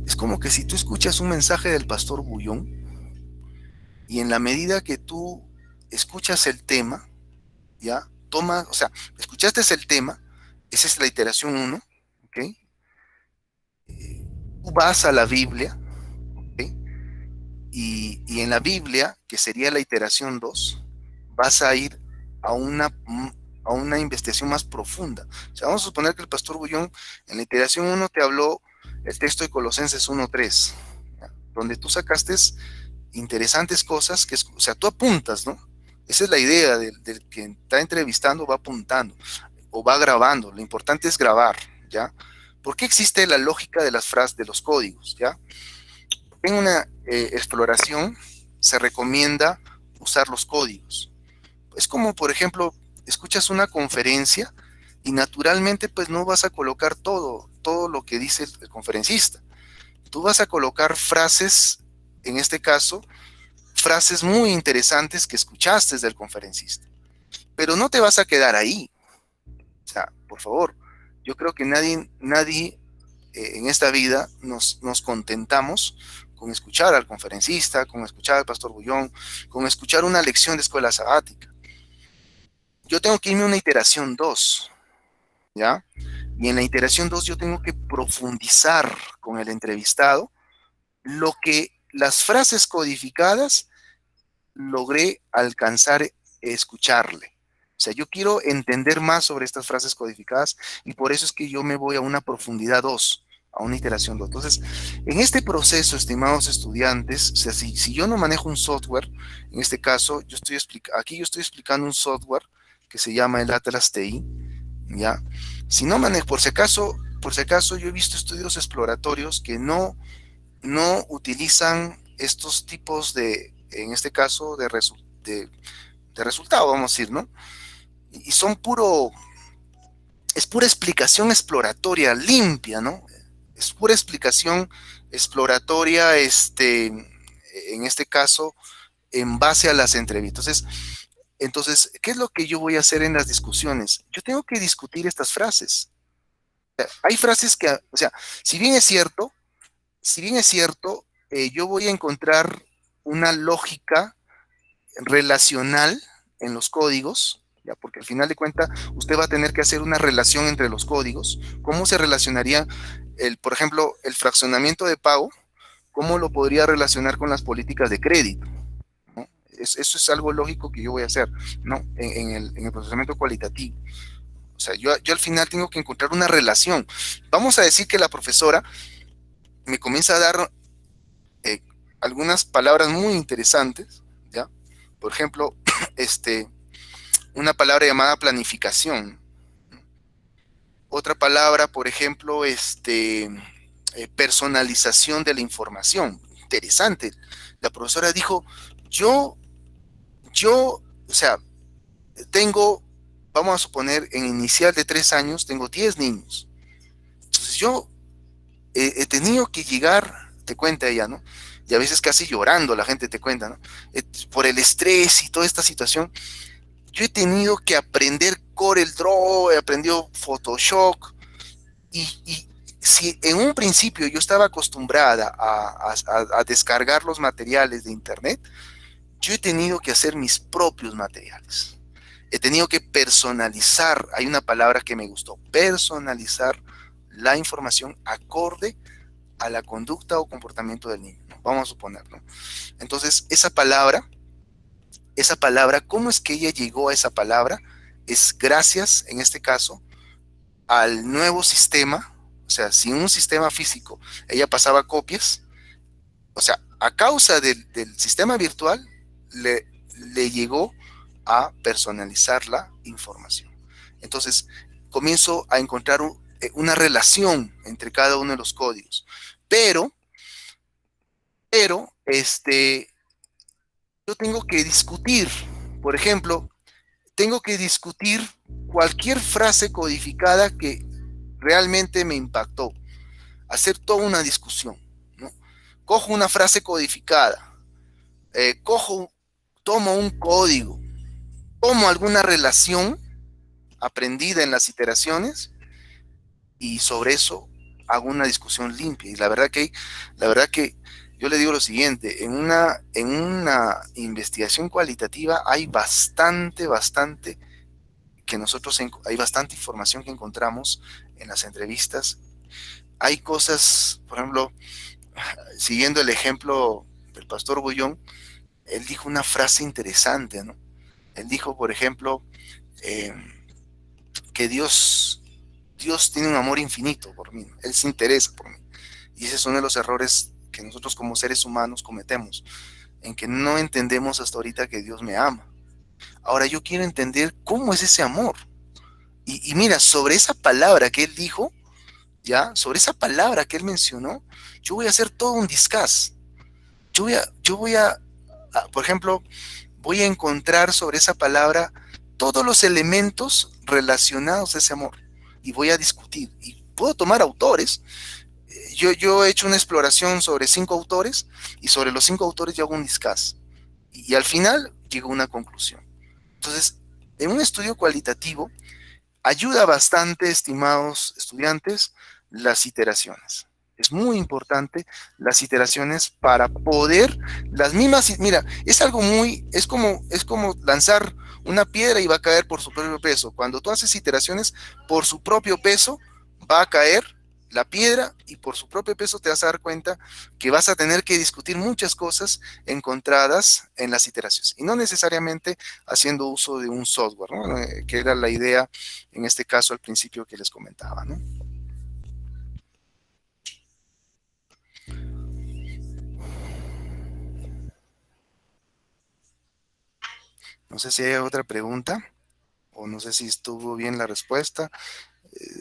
Es como que si tú escuchas un mensaje del pastor Bullón y en la medida que tú escuchas el tema, ¿ya? O sea, escuchaste el tema, esa es la iteración 1, ¿ok? Tú vas a la Biblia, ¿ok? Y en la Biblia, que sería la iteración 2, vas a ir a una investigación más profunda. O sea, vamos a suponer que el pastor Bullón en la iteración 1 te habló el texto de Colosenses 1:3, donde tú sacaste interesantes cosas que, o sea, tú apuntas, ¿no? Esa es la idea del que está entrevistando, va apuntando o va grabando. Lo importante es grabar, ¿ya? ¿Por qué existe la lógica de las frases, de los códigos, ¿ya? En una exploración se recomienda usar los códigos. Es como, por ejemplo, escuchas una conferencia y naturalmente pues no vas a colocar todo lo que dice el conferencista. Tú vas a colocar frases, en este caso, frases muy interesantes que escuchaste del conferencista. Pero no te vas a quedar ahí. O sea, por favor, yo creo que nadie en esta vida nos contentamos con escuchar al conferencista, con escuchar al pastor Bullón, con escuchar una lección de escuela sabática. Yo tengo que irme a una iteración 2, ¿ya? Y en la iteración 2 yo tengo que profundizar con el entrevistado lo que las frases codificadas logré alcanzar escucharle. O sea, yo quiero entender más sobre estas frases codificadas y por eso es que yo me voy a una profundidad 2, a una iteración 2. Entonces, en este proceso, estimados estudiantes, o sea, si yo no manejo un software, en este caso, aquí yo estoy explicando un software que se llama el Atlas TI, ¿ya? Si no manejo, por si acaso yo he visto estudios exploratorios que no utilizan estos tipos en este caso, de resultado, vamos a decir, ¿no? Y es pura explicación exploratoria limpia, ¿no? Es pura explicación exploratoria, en este caso, en base a las entrevistas. Entonces, ¿qué es lo que yo voy a hacer en las discusiones? Yo tengo que discutir estas frases. Hay frases que, o sea, si bien es cierto, yo voy a encontrar una lógica relacional en los códigos, ya, porque al final de cuentas usted va a tener que hacer una relación entre los códigos. ¿Cómo se relacionaría, por ejemplo, el fraccionamiento de pago? ¿Cómo lo podría relacionar con las políticas de crédito? ¿No? Eso es algo lógico que yo voy a hacer, ¿no? En el procesamiento cualitativo. O sea, yo al final tengo que encontrar una relación. Vamos a decir que la profesora me comienza a dar algunas palabras muy interesantes, ¿ya? Por ejemplo, una palabra llamada planificación. Otra palabra, por ejemplo, personalización de la información. Interesante. La profesora dijo, o sea, vamos a suponer, en inicial de 3 años, tengo 10 niños. Entonces yo he tenido que llegar, te cuenta ella, ¿no? Y a veces casi llorando la gente te cuenta, ¿no? Por el estrés y toda esta situación, yo he tenido que aprender CorelDRAW, he aprendido Photoshop, y si en un principio yo estaba acostumbrada a descargar los materiales de internet, yo he tenido que hacer mis propios materiales. He tenido que personalizar, hay una palabra que me gustó, personalizar la información acorde a la conducta o comportamiento del niño, ¿no? Vamos a suponer, ¿no? Entonces, esa palabra, ¿cómo es que ella llegó a esa palabra? Es gracias, en este caso, al nuevo sistema. O sea, si en un sistema físico ella pasaba copias, o sea, a causa del sistema virtual, le llegó a personalizar la información. Entonces, comienzo a encontrar una relación entre cada uno de los códigos. Pero, yo tengo que discutir, por ejemplo, tengo que discutir cualquier frase codificada que realmente me impactó, hacer toda una discusión, ¿no? Cojo una frase codificada, tomo un código, tomo alguna relación aprendida en las iteraciones y sobre eso hago una discusión limpia. Y la verdad que yo le digo lo siguiente, en una investigación cualitativa hay bastante hay bastante información que encontramos en las entrevistas. Hay cosas, por ejemplo, siguiendo el ejemplo del pastor Bullón, él dijo una frase interesante, ¿no? Él dijo, por ejemplo, que Dios tiene un amor infinito por mí, Él se interesa por mí. Y ese es uno de los errores que nosotros como seres humanos cometemos, en que no entendemos hasta ahorita que Dios me ama. Ahora yo quiero entender cómo es ese amor. Y mira, sobre esa palabra que él dijo, ¿ya? Sobre esa palabra que él mencionó, yo voy a hacer todo un discaz. Por ejemplo, voy a encontrar sobre esa palabra todos los elementos relacionados a ese amor. Y voy a discutir. Y puedo tomar autores. Yo he hecho una exploración sobre 5 autores, y sobre los 5 autores yo hago un discaz. Y al final llego a una conclusión. Entonces, en un estudio cualitativo, ayuda bastante, estimados estudiantes, las iteraciones. Es muy importante las iteraciones para poder, las mismas, mira, es como lanzar una piedra y va a caer por su propio peso. Cuando tú haces iteraciones por su propio peso, va a caer la piedra y por su propio peso te vas a dar cuenta que vas a tener que discutir muchas cosas encontradas en las iteraciones y no necesariamente haciendo uso de un software, ¿no? Que era la idea en este caso al principio que les comentaba, ¿no? No sé si hay otra pregunta o no sé si estuvo bien la respuesta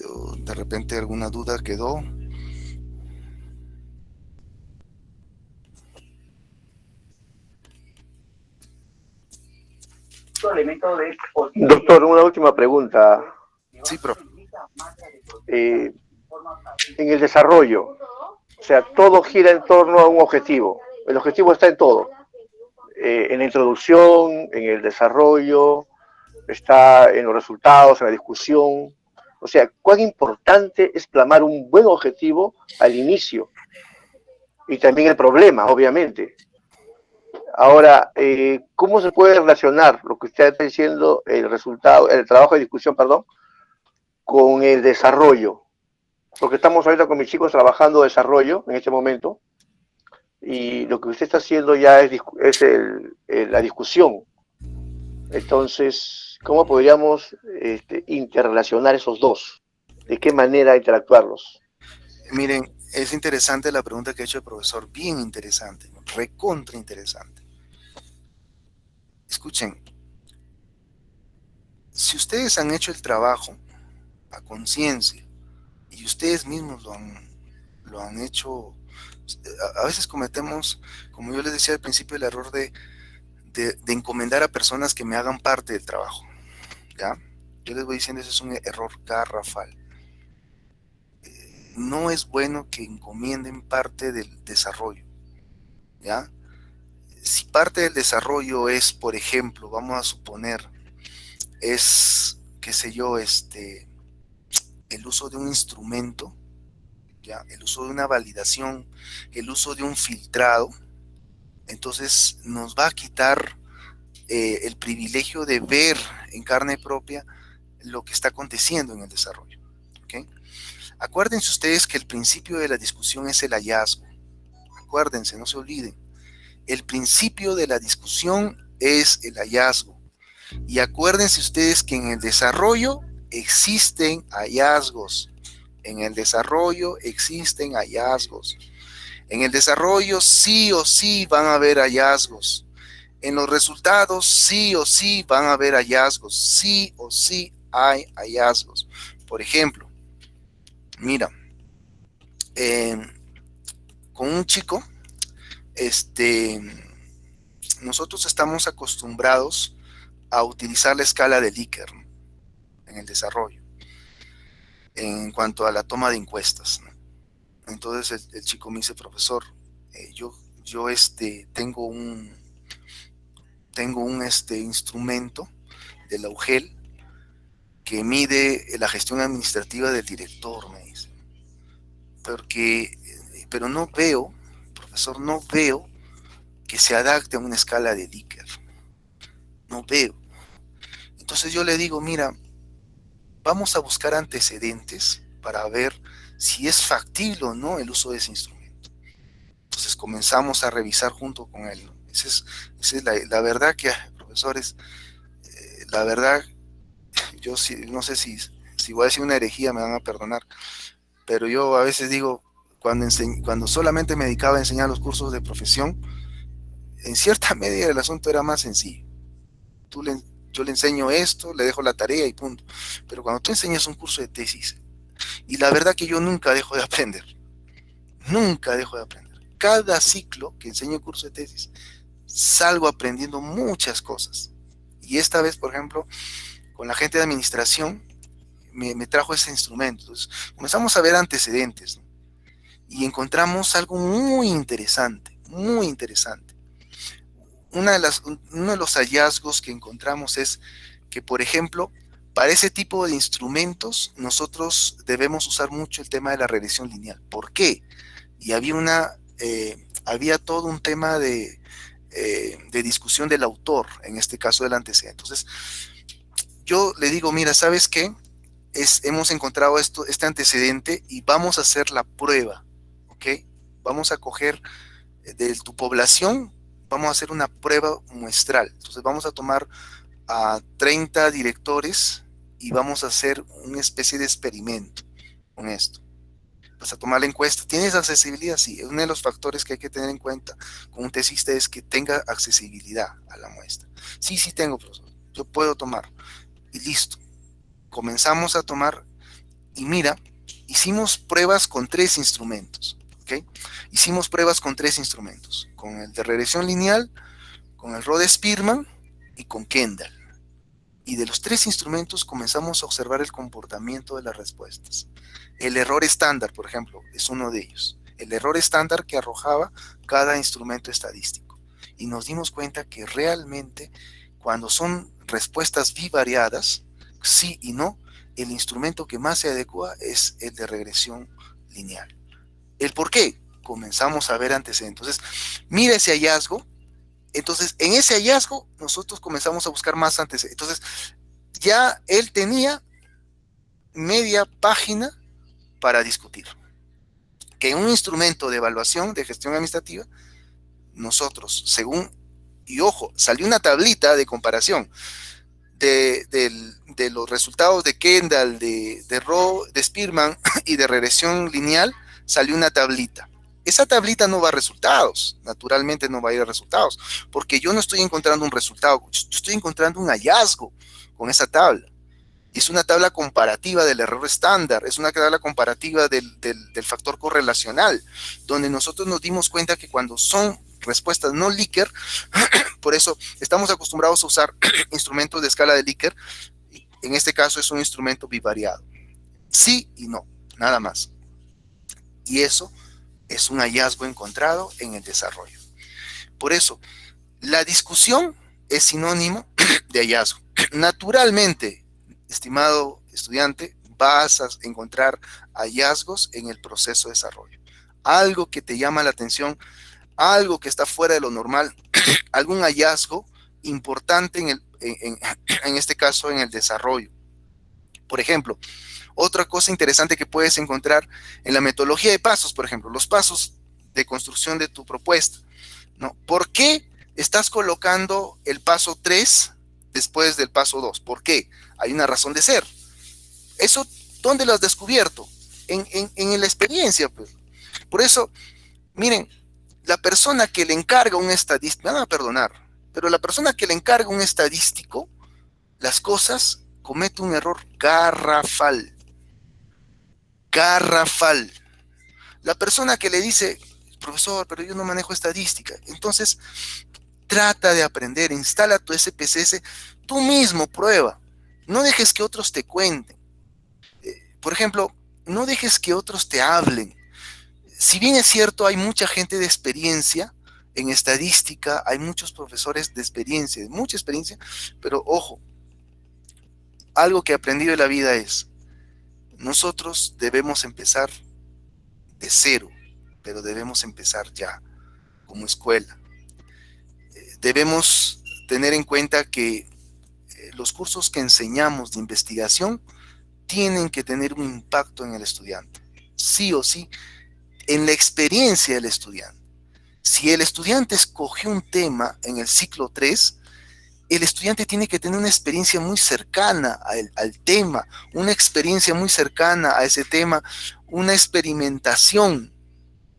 o de repente alguna duda quedó. Doctor, una última pregunta. Sí, profe. En el desarrollo, o sea, todo gira en torno a un objetivo. El objetivo está en todo. En la introducción, en el desarrollo, está en los resultados, en la discusión. O sea, cuán importante es plasmar un buen objetivo al inicio. Y también el problema, obviamente. Ahora, ¿cómo se puede relacionar lo que usted está diciendo, el resultado, el trabajo de discusión, perdón, con el desarrollo? Porque estamos ahorita con mis chicos trabajando desarrollo en este momento, y lo que usted está haciendo ya es la discusión. Entonces, ¿cómo podríamos interrelacionar esos dos? ¿De qué manera interactuarlos? Miren, es interesante la pregunta que ha hecho el profesor, bien interesante, recontra interesante. escuchen, si ustedes han hecho el trabajo a conciencia y ustedes mismos lo han hecho, a veces cometemos, como yo les decía al principio, el error de encomendar a personas que me hagan parte del trabajo, ¿ya? Yo les voy diciendo, ese es un error garrafal. No es bueno que encomienden parte del desarrollo, ¿ya? Si parte del desarrollo es, por ejemplo, vamos a suponer, es, qué sé yo, el uso de un instrumento, ¿ya? El uso de una validación, el uso de un filtrado, entonces nos va a quitar el privilegio de ver en carne propia lo que está aconteciendo en el desarrollo, ¿ok? Acuérdense ustedes que el principio de la discusión es el hallazgo. Acuérdense, no se olviden. El principio de la discusión es el hallazgo. Y acuérdense ustedes que en el desarrollo existen hallazgos. En el desarrollo existen hallazgos. En el desarrollo sí o sí van a haber hallazgos. En los resultados sí o sí van a haber hallazgos. Sí o sí hay hallazgos. Por ejemplo, mira, con un chico, nosotros estamos acostumbrados a utilizar la escala de Likert, ¿no? En el desarrollo, en cuanto a la toma de encuestas, ¿no? Entonces el chico me dice, profesor, yo tengo un instrumento de la UGEL que mide la gestión administrativa del director, me dice. Pero no veo, profesor, no veo que se adapte a una escala de Likert. No veo. Entonces yo le digo, mira, vamos a buscar antecedentes para ver si es factible o no el uso de ese instrumento. Entonces comenzamos a revisar junto con él, ¿no? Esa es la verdad que, profesores, la verdad, yo no sé si voy a decir una herejía, me van a perdonar, pero yo a veces digo, cuando solamente me dedicaba a enseñar los cursos de profesión, en cierta medida el asunto era más sencillo. Yo le enseño esto, le dejo la tarea y punto. Pero cuando tú enseñas un curso de tesis, y la verdad que yo nunca dejo de aprender, nunca dejo de aprender. Cada ciclo que enseño el curso de tesis, salgo aprendiendo muchas cosas. Y esta vez, por ejemplo, con la gente de administración, me trajo ese instrumento. Entonces, comenzamos a ver antecedentes, ¿no? Y encontramos algo muy interesante, muy interesante. Uno de los hallazgos que encontramos es que, por ejemplo, para ese tipo de instrumentos nosotros debemos usar mucho el tema de la regresión lineal. ¿Por qué? Y había todo un tema de discusión del autor, en este caso del antecedente. Entonces, yo le digo, mira, ¿sabes qué? Hemos encontrado este antecedente y vamos a hacer la prueba, ¿ok? Vamos a coger de tu población, vamos a hacer una prueba muestral. Entonces vamos a tomar a 30 directores y vamos a hacer una especie de experimento con esto. Vas a tomar la encuesta. ¿Tienes accesibilidad? Sí, uno de los factores que hay que tener en cuenta con un tesista es que tenga accesibilidad a la muestra. Sí, sí tengo, profesor. Yo puedo tomar. Y listo. Comenzamos a tomar y mira, hicimos pruebas con 3 instrumentos. ¿Okay? Hicimos pruebas con 3 instrumentos, con el de regresión lineal, con el Rode-Spearman y con Kendall. Y de los 3 instrumentos comenzamos a observar el comportamiento de las respuestas. El error estándar, por ejemplo, es uno de ellos. El error estándar que arrojaba cada instrumento estadístico. Y nos dimos cuenta que realmente cuando son respuestas bivariadas, sí y no, el instrumento que más se adecua es el de regresión lineal. ¿El por qué? Comenzamos a ver antecedentes. Entonces, mira ese hallazgo. Entonces, en ese hallazgo, nosotros comenzamos a buscar más antecedentes. Entonces, ya él tenía media página para discutir. Que en un instrumento de evaluación de gestión administrativa, nosotros, según, y ojo, salió una tablita de comparación de los resultados de Kendall, de Spearman y de regresión lineal, salió una tablita. esa tablita no va a resultados, naturalmente no va a ir a resultados, porque yo no estoy encontrando un resultado, yo estoy encontrando un hallazgo con esa tabla. Es una tabla comparativa del error estándar, es una tabla comparativa del factor correlacional, donde nosotros nos dimos cuenta que cuando son respuestas no Likert, por eso estamos acostumbrados a usar instrumentos de escala de Likert, en este caso es un instrumento bivariado. Sí y no, nada más. Y eso es un hallazgo encontrado en el desarrollo. Por eso, la discusión es sinónimo de hallazgo. Naturalmente, estimado estudiante, vas a encontrar hallazgos en el proceso de desarrollo. Algo que te llama la atención, algo que está fuera de lo normal, algún hallazgo importante en este caso en el desarrollo. Por ejemplo, otra cosa interesante que puedes encontrar en la metodología de pasos, por ejemplo, los pasos de construcción de tu propuesta, ¿no? ¿Por qué estás colocando el paso 3 después del paso 2? ¿Por qué? Hay una razón de ser. Eso, ¿dónde lo has descubierto? En la experiencia, pues. Por eso, miren, la persona que le encarga un estadístico, me van a perdonar, pero la persona que le encarga un estadístico las cosas, comete un error garrafal. Garrafal. La persona que le dice, profesor, pero yo no manejo estadística, entonces trata de aprender, instala tu SPSS, tú mismo prueba, no dejes que otros te cuenten. Por ejemplo, no dejes que otros te hablen. Si bien es cierto, hay mucha gente de experiencia en estadística, hay muchos profesores de experiencia, de mucha experiencia, pero ojo, algo que he aprendido de la vida es, nosotros debemos empezar de cero, pero debemos empezar ya, como escuela. Debemos tener en cuenta que los cursos que enseñamos de investigación tienen que tener un impacto en el estudiante, sí o sí, en la experiencia del estudiante. Si el estudiante escogió un tema en el ciclo 3, el estudiante tiene que tener una experiencia muy cercana al tema, una experiencia muy cercana a ese tema, una experimentación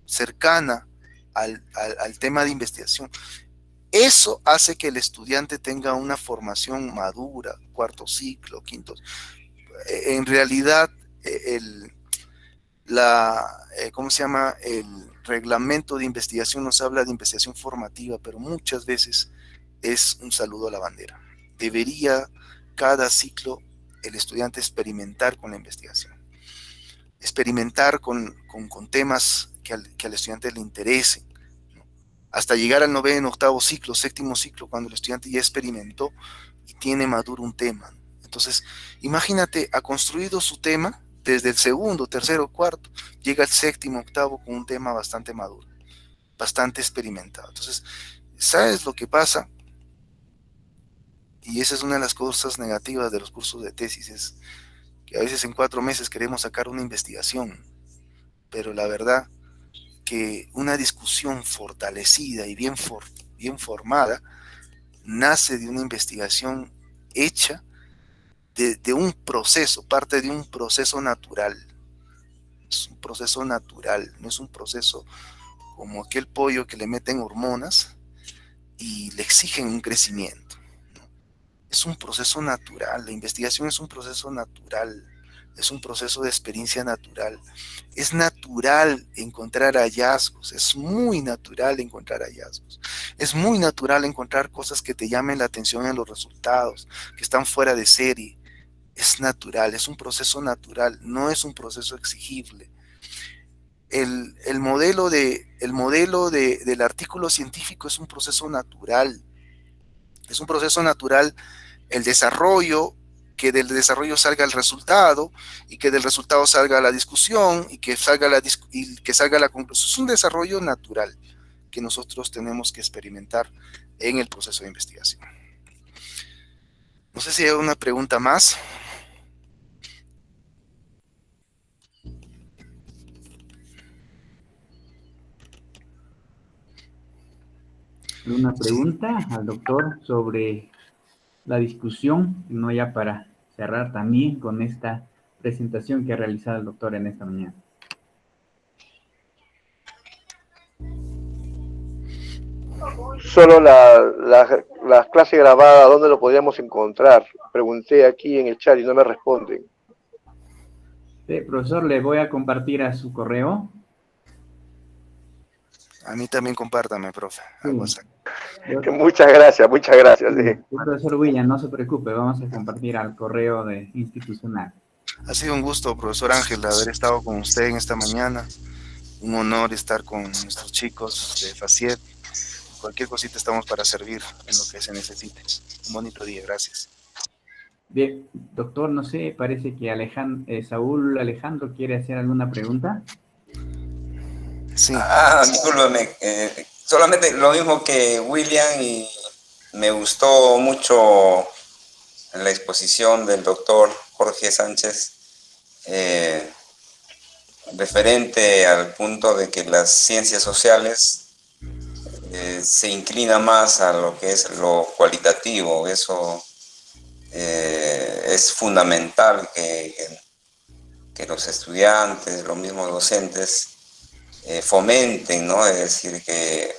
cercana al tema de investigación. Eso hace que el estudiante tenga una formación madura, cuarto ciclo, quinto. En realidad, ¿cómo se llama? El reglamento de investigación nos habla de investigación formativa, pero muchas veces es un saludo a la bandera. Debería cada ciclo el estudiante experimentar con la investigación, experimentar con temas que al estudiante le interesen, ¿no? Hasta llegar al noveno, octavo ciclo, séptimo ciclo, cuando el estudiante ya experimentó y tiene maduro un tema. Entonces, imagínate, ha construido su tema desde el segundo, tercero, cuarto, llega al séptimo, octavo con un tema bastante maduro, bastante experimentado. Entonces, ¿sabes lo que pasa? Y esa es una de las cosas negativas de los cursos de tesis, es que a veces en 4 meses queremos sacar una investigación, pero la verdad que una discusión fortalecida y bien formada nace de una investigación hecha de un proceso, parte de un proceso natural. Es un proceso natural, no es un proceso como aquel pollo que le meten hormonas y le exigen un crecimiento. Es un proceso natural, la investigación es un proceso natural, es un proceso de experiencia natural. Es natural encontrar hallazgos, es muy natural encontrar hallazgos. Es muy natural encontrar cosas que te llamen la atención en los resultados, que están fuera de serie. Es natural, es un proceso natural, no es un proceso exigible. El modelo del artículo científico es un proceso natural. Es un proceso natural el desarrollo, que del desarrollo salga el resultado, y que del resultado salga la discusión, y que salga la conclusión. Es un desarrollo natural que nosotros tenemos que experimentar en el proceso de investigación. No sé si hay una pregunta más. Una pregunta al doctor sobre la discusión, no ya para cerrar también con esta presentación que ha realizado el doctor en esta mañana. solo la clase grabada, ¿dónde lo podríamos encontrar? Pregunté aquí en el chat y no me responden. Sí, profesor, le voy a compartir a su correo. A mí también compártame, profe, al Sí. WhatsApp. Muchas gracias, muchas gracias. Sí, profesor William, no se preocupe, vamos a compartir al correo institucional. Ha sido un gusto, profesor Ángel, haber estado con usted en esta mañana. Un honor estar con nuestros chicos de FACIET. Cualquier cosita estamos para servir en lo que se necesite. Un bonito día, gracias. Bien, doctor, no sé, parece que Saúl Alejandro quiere hacer alguna pregunta. Sí. Discúlpame, solamente lo mismo que William, y me gustó mucho la exposición del doctor Jorge Sánchez, referente al punto de que las ciencias sociales se inclina más a lo que es lo cualitativo. Eso es fundamental que los estudiantes, los mismos docentes, fomenten, ¿no? Es decir, que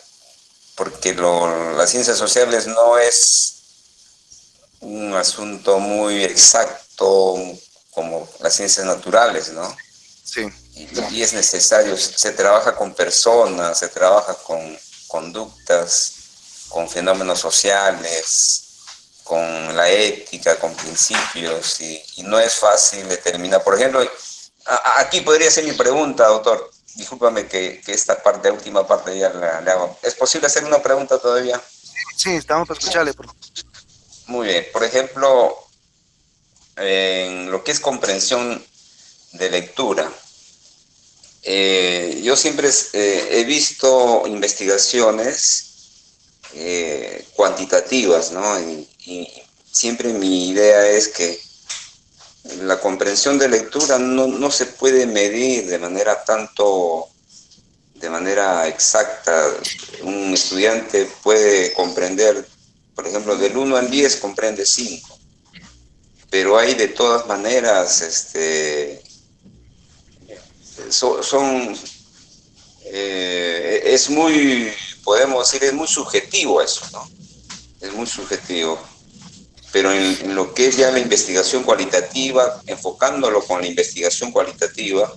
porque las ciencias sociales no es un asunto muy exacto como las ciencias naturales, ¿no? Sí. Y es necesario, se trabaja con personas, se trabaja con conductas, con fenómenos sociales, con la ética, con principios, y no es fácil determinar. Por ejemplo, aquí podría ser mi pregunta, doctor. Discúlpame que esta parte, última parte ya le hago. ¿Es posible hacer una pregunta todavía? Sí, estamos para escucharle. Muy bien. Por ejemplo, en lo que es comprensión de lectura, yo siempre he visto investigaciones cuantitativas, ¿no? Y siempre mi idea es que la comprensión de lectura no se puede medir de manera exacta. Un estudiante puede comprender, por ejemplo, del 1 al 10 comprende 5, pero hay de todas maneras, es muy, podemos decir, es muy subjetivo eso, ¿no? Es muy subjetivo. Pero en lo que es ya la investigación cualitativa, enfocándolo con la investigación cualitativa,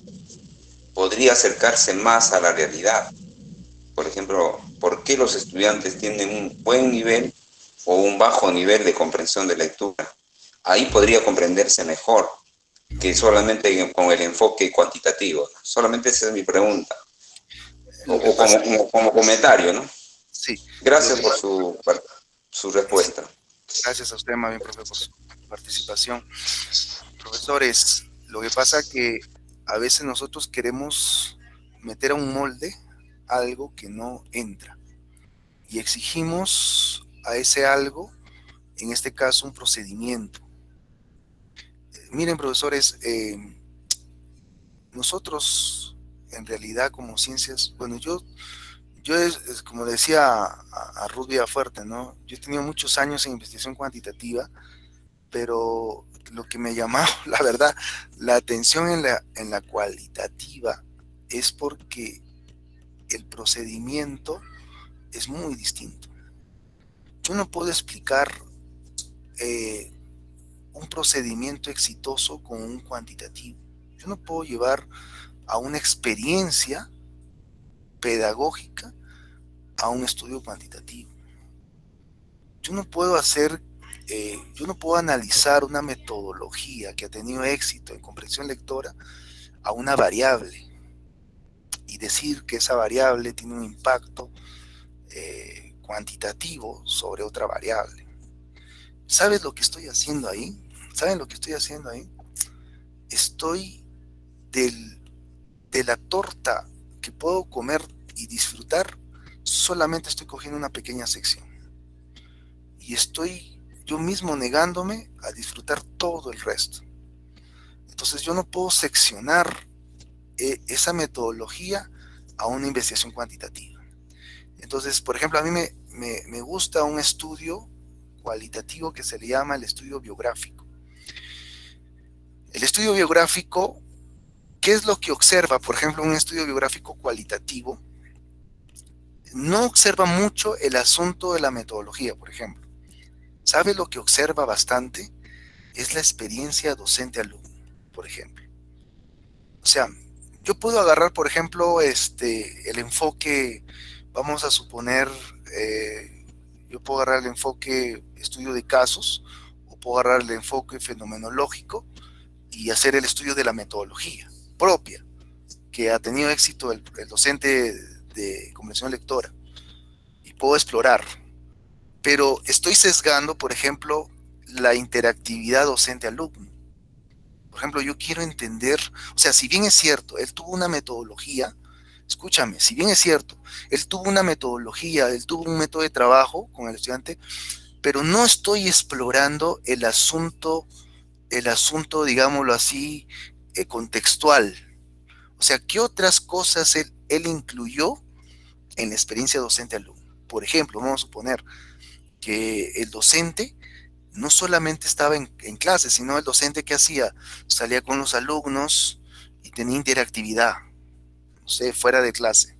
podría acercarse más a la realidad. Por ejemplo, ¿por qué los estudiantes tienen un buen nivel o un bajo nivel de comprensión de lectura? Ahí podría comprenderse mejor que solamente con el enfoque cuantitativo. Solamente esa es mi pregunta. O como comentario, ¿no? Sí. Gracias por su respuesta. Gracias a usted, más bien, profe, por su participación. Profesores, lo que pasa que a veces nosotros queremos meter a un molde algo que no entra y exigimos a ese algo, en este caso, un procedimiento. Miren, profesores, nosotros en realidad como ciencias, bueno, yo es como decía a Ruth Villafuerte, ¿no? Yo he tenido muchos años en investigación cuantitativa, pero lo que me llamaba, la verdad, la atención en la cualitativa es porque el procedimiento es muy distinto. Yo no puedo explicar un procedimiento exitoso con un cuantitativo. Yo no puedo llevar a una experiencia pedagógica a un estudio cuantitativo. Yo no puedo yo no puedo analizar una metodología que ha tenido éxito en comprensión lectora a una variable y decir que esa variable tiene un impacto cuantitativo sobre otra variable. ¿Sabes lo que estoy haciendo ahí? ¿Saben lo que estoy haciendo ahí? Estoy de la torta que puedo comer y disfrutar, solamente estoy cogiendo una pequeña sección. Y estoy yo mismo negándome a disfrutar todo el resto. Entonces yo no puedo seccionar esa metodología a una investigación cuantitativa. Entonces, por ejemplo, a mí me gusta un estudio cualitativo que se le llama el estudio biográfico. El estudio biográfico, ¿qué es lo que observa? Por ejemplo, un estudio biográfico cualitativo no observa mucho el asunto de la metodología, por ejemplo. ¿Sabe lo que observa bastante? Es la experiencia docente-alumno, por ejemplo. O sea, yo puedo agarrar, por ejemplo, el enfoque, vamos a suponer, yo puedo agarrar el enfoque estudio de casos, o puedo agarrar el enfoque fenomenológico y hacer el estudio de la metodología propia, que ha tenido éxito el docente de comprensión lectora, y puedo explorar. Pero estoy sesgando, por ejemplo, la interactividad docente-alumno. Por ejemplo, yo quiero entender, o sea, si bien es cierto, él tuvo una metodología, escúchame, si bien es cierto, él tuvo una metodología, él tuvo un método de trabajo con el estudiante, pero no estoy explorando el asunto, digámoslo así, contextual. O sea, ¿qué otras cosas él incluyó en la experiencia docente-alumno? Por ejemplo, vamos a suponer que el docente no solamente estaba en clase, sino el docente que hacía, salía con los alumnos y tenía interactividad, no sé, fuera de clase.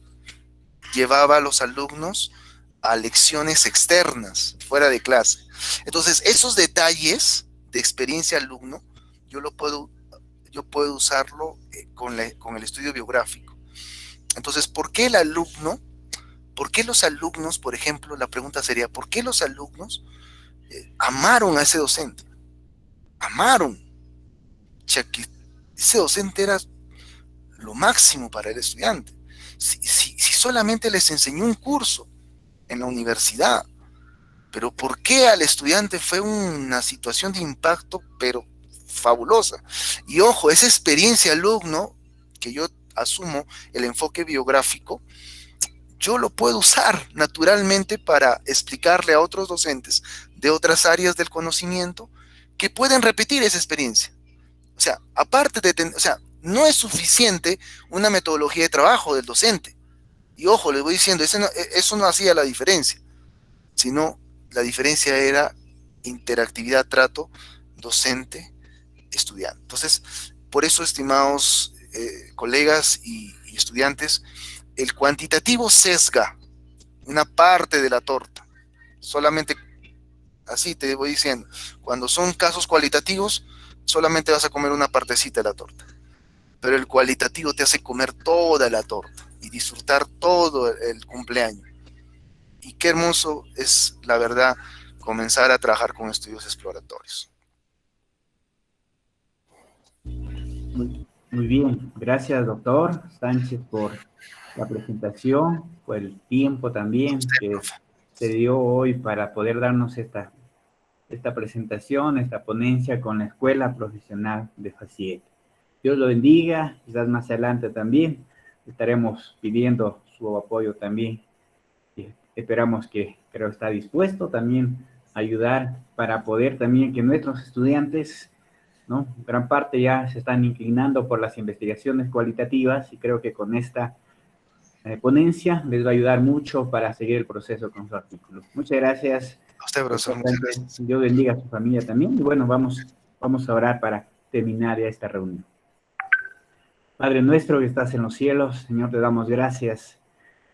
Llevaba a los alumnos a lecciones externas, fuera de clase. Entonces, esos detalles de experiencia alumno, yo puedo usarlo con el estudio biográfico. Entonces, ¿por qué los alumnos, por ejemplo, la pregunta sería, ¿por qué los alumnos amaron a ese docente? Amaron. O sea, que ese docente era lo máximo para el estudiante. Si solamente les enseñó un curso en la universidad, pero ¿por qué al estudiante fue una situación de impacto, pero fabulosa? Y ojo, esa experiencia alumno, que yo asumo el enfoque biográfico, yo lo puedo usar naturalmente para explicarle a otros docentes de otras áreas del conocimiento que pueden repetir esa experiencia. O sea, o sea, no es suficiente una metodología de trabajo del docente. Y ojo, les voy diciendo, eso no hacía la diferencia, sino la diferencia era interactividad, trato, docente, estudiante. Entonces, por eso, estimados colegas y estudiantes, el cuantitativo sesga una parte de la torta. Solamente así te voy diciendo. Cuando son casos cualitativos, solamente vas a comer una partecita de la torta. Pero el cualitativo te hace comer toda la torta y disfrutar todo el cumpleaños. Y qué hermoso es, la verdad, comenzar a trabajar con estudios exploratorios. Muy bien, gracias doctor Sánchez por la presentación, por el tiempo también que se dio hoy para poder darnos esta presentación, esta ponencia con la Escuela Profesional de FACIET. Dios lo bendiga, quizás más adelante también estaremos pidiendo su apoyo también. Y esperamos que, creo, está dispuesto también a ayudar para poder también que nuestros estudiantes, ¿no? Gran parte ya se están inclinando por las investigaciones cualitativas y creo que con esta ponencia les va a ayudar mucho para seguir el proceso con su artículo. Muchas gracias. A usted, profesor. Muchas gracias. Dios bendiga a su familia también. Y bueno, vamos a orar para terminar ya esta reunión. Padre nuestro que estás en los cielos, Señor, te damos gracias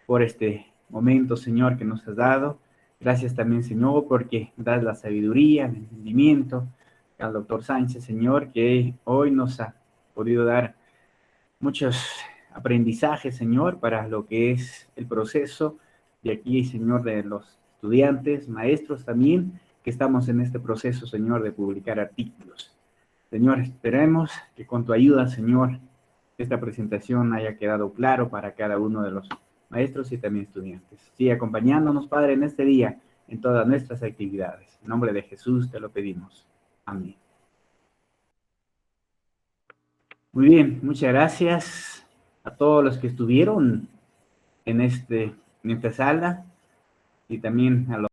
por este momento, Señor, que nos has dado. Gracias también, Señor, porque das la sabiduría, el entendimiento al doctor Sánchez, Señor, que hoy nos ha podido dar muchos aprendizajes, Señor, para lo que es el proceso de aquí, Señor, de los estudiantes, maestros también, que estamos en este proceso, Señor, de publicar artículos. Señor, esperemos que con tu ayuda, Señor, esta presentación haya quedado claro para cada uno de los maestros y también estudiantes. Sigue acompañándonos, Padre, en este día, en todas nuestras actividades. En nombre de Jesús te lo pedimos. Amén. Muy bien, muchas gracias a todos los que estuvieron en esta sala y también a los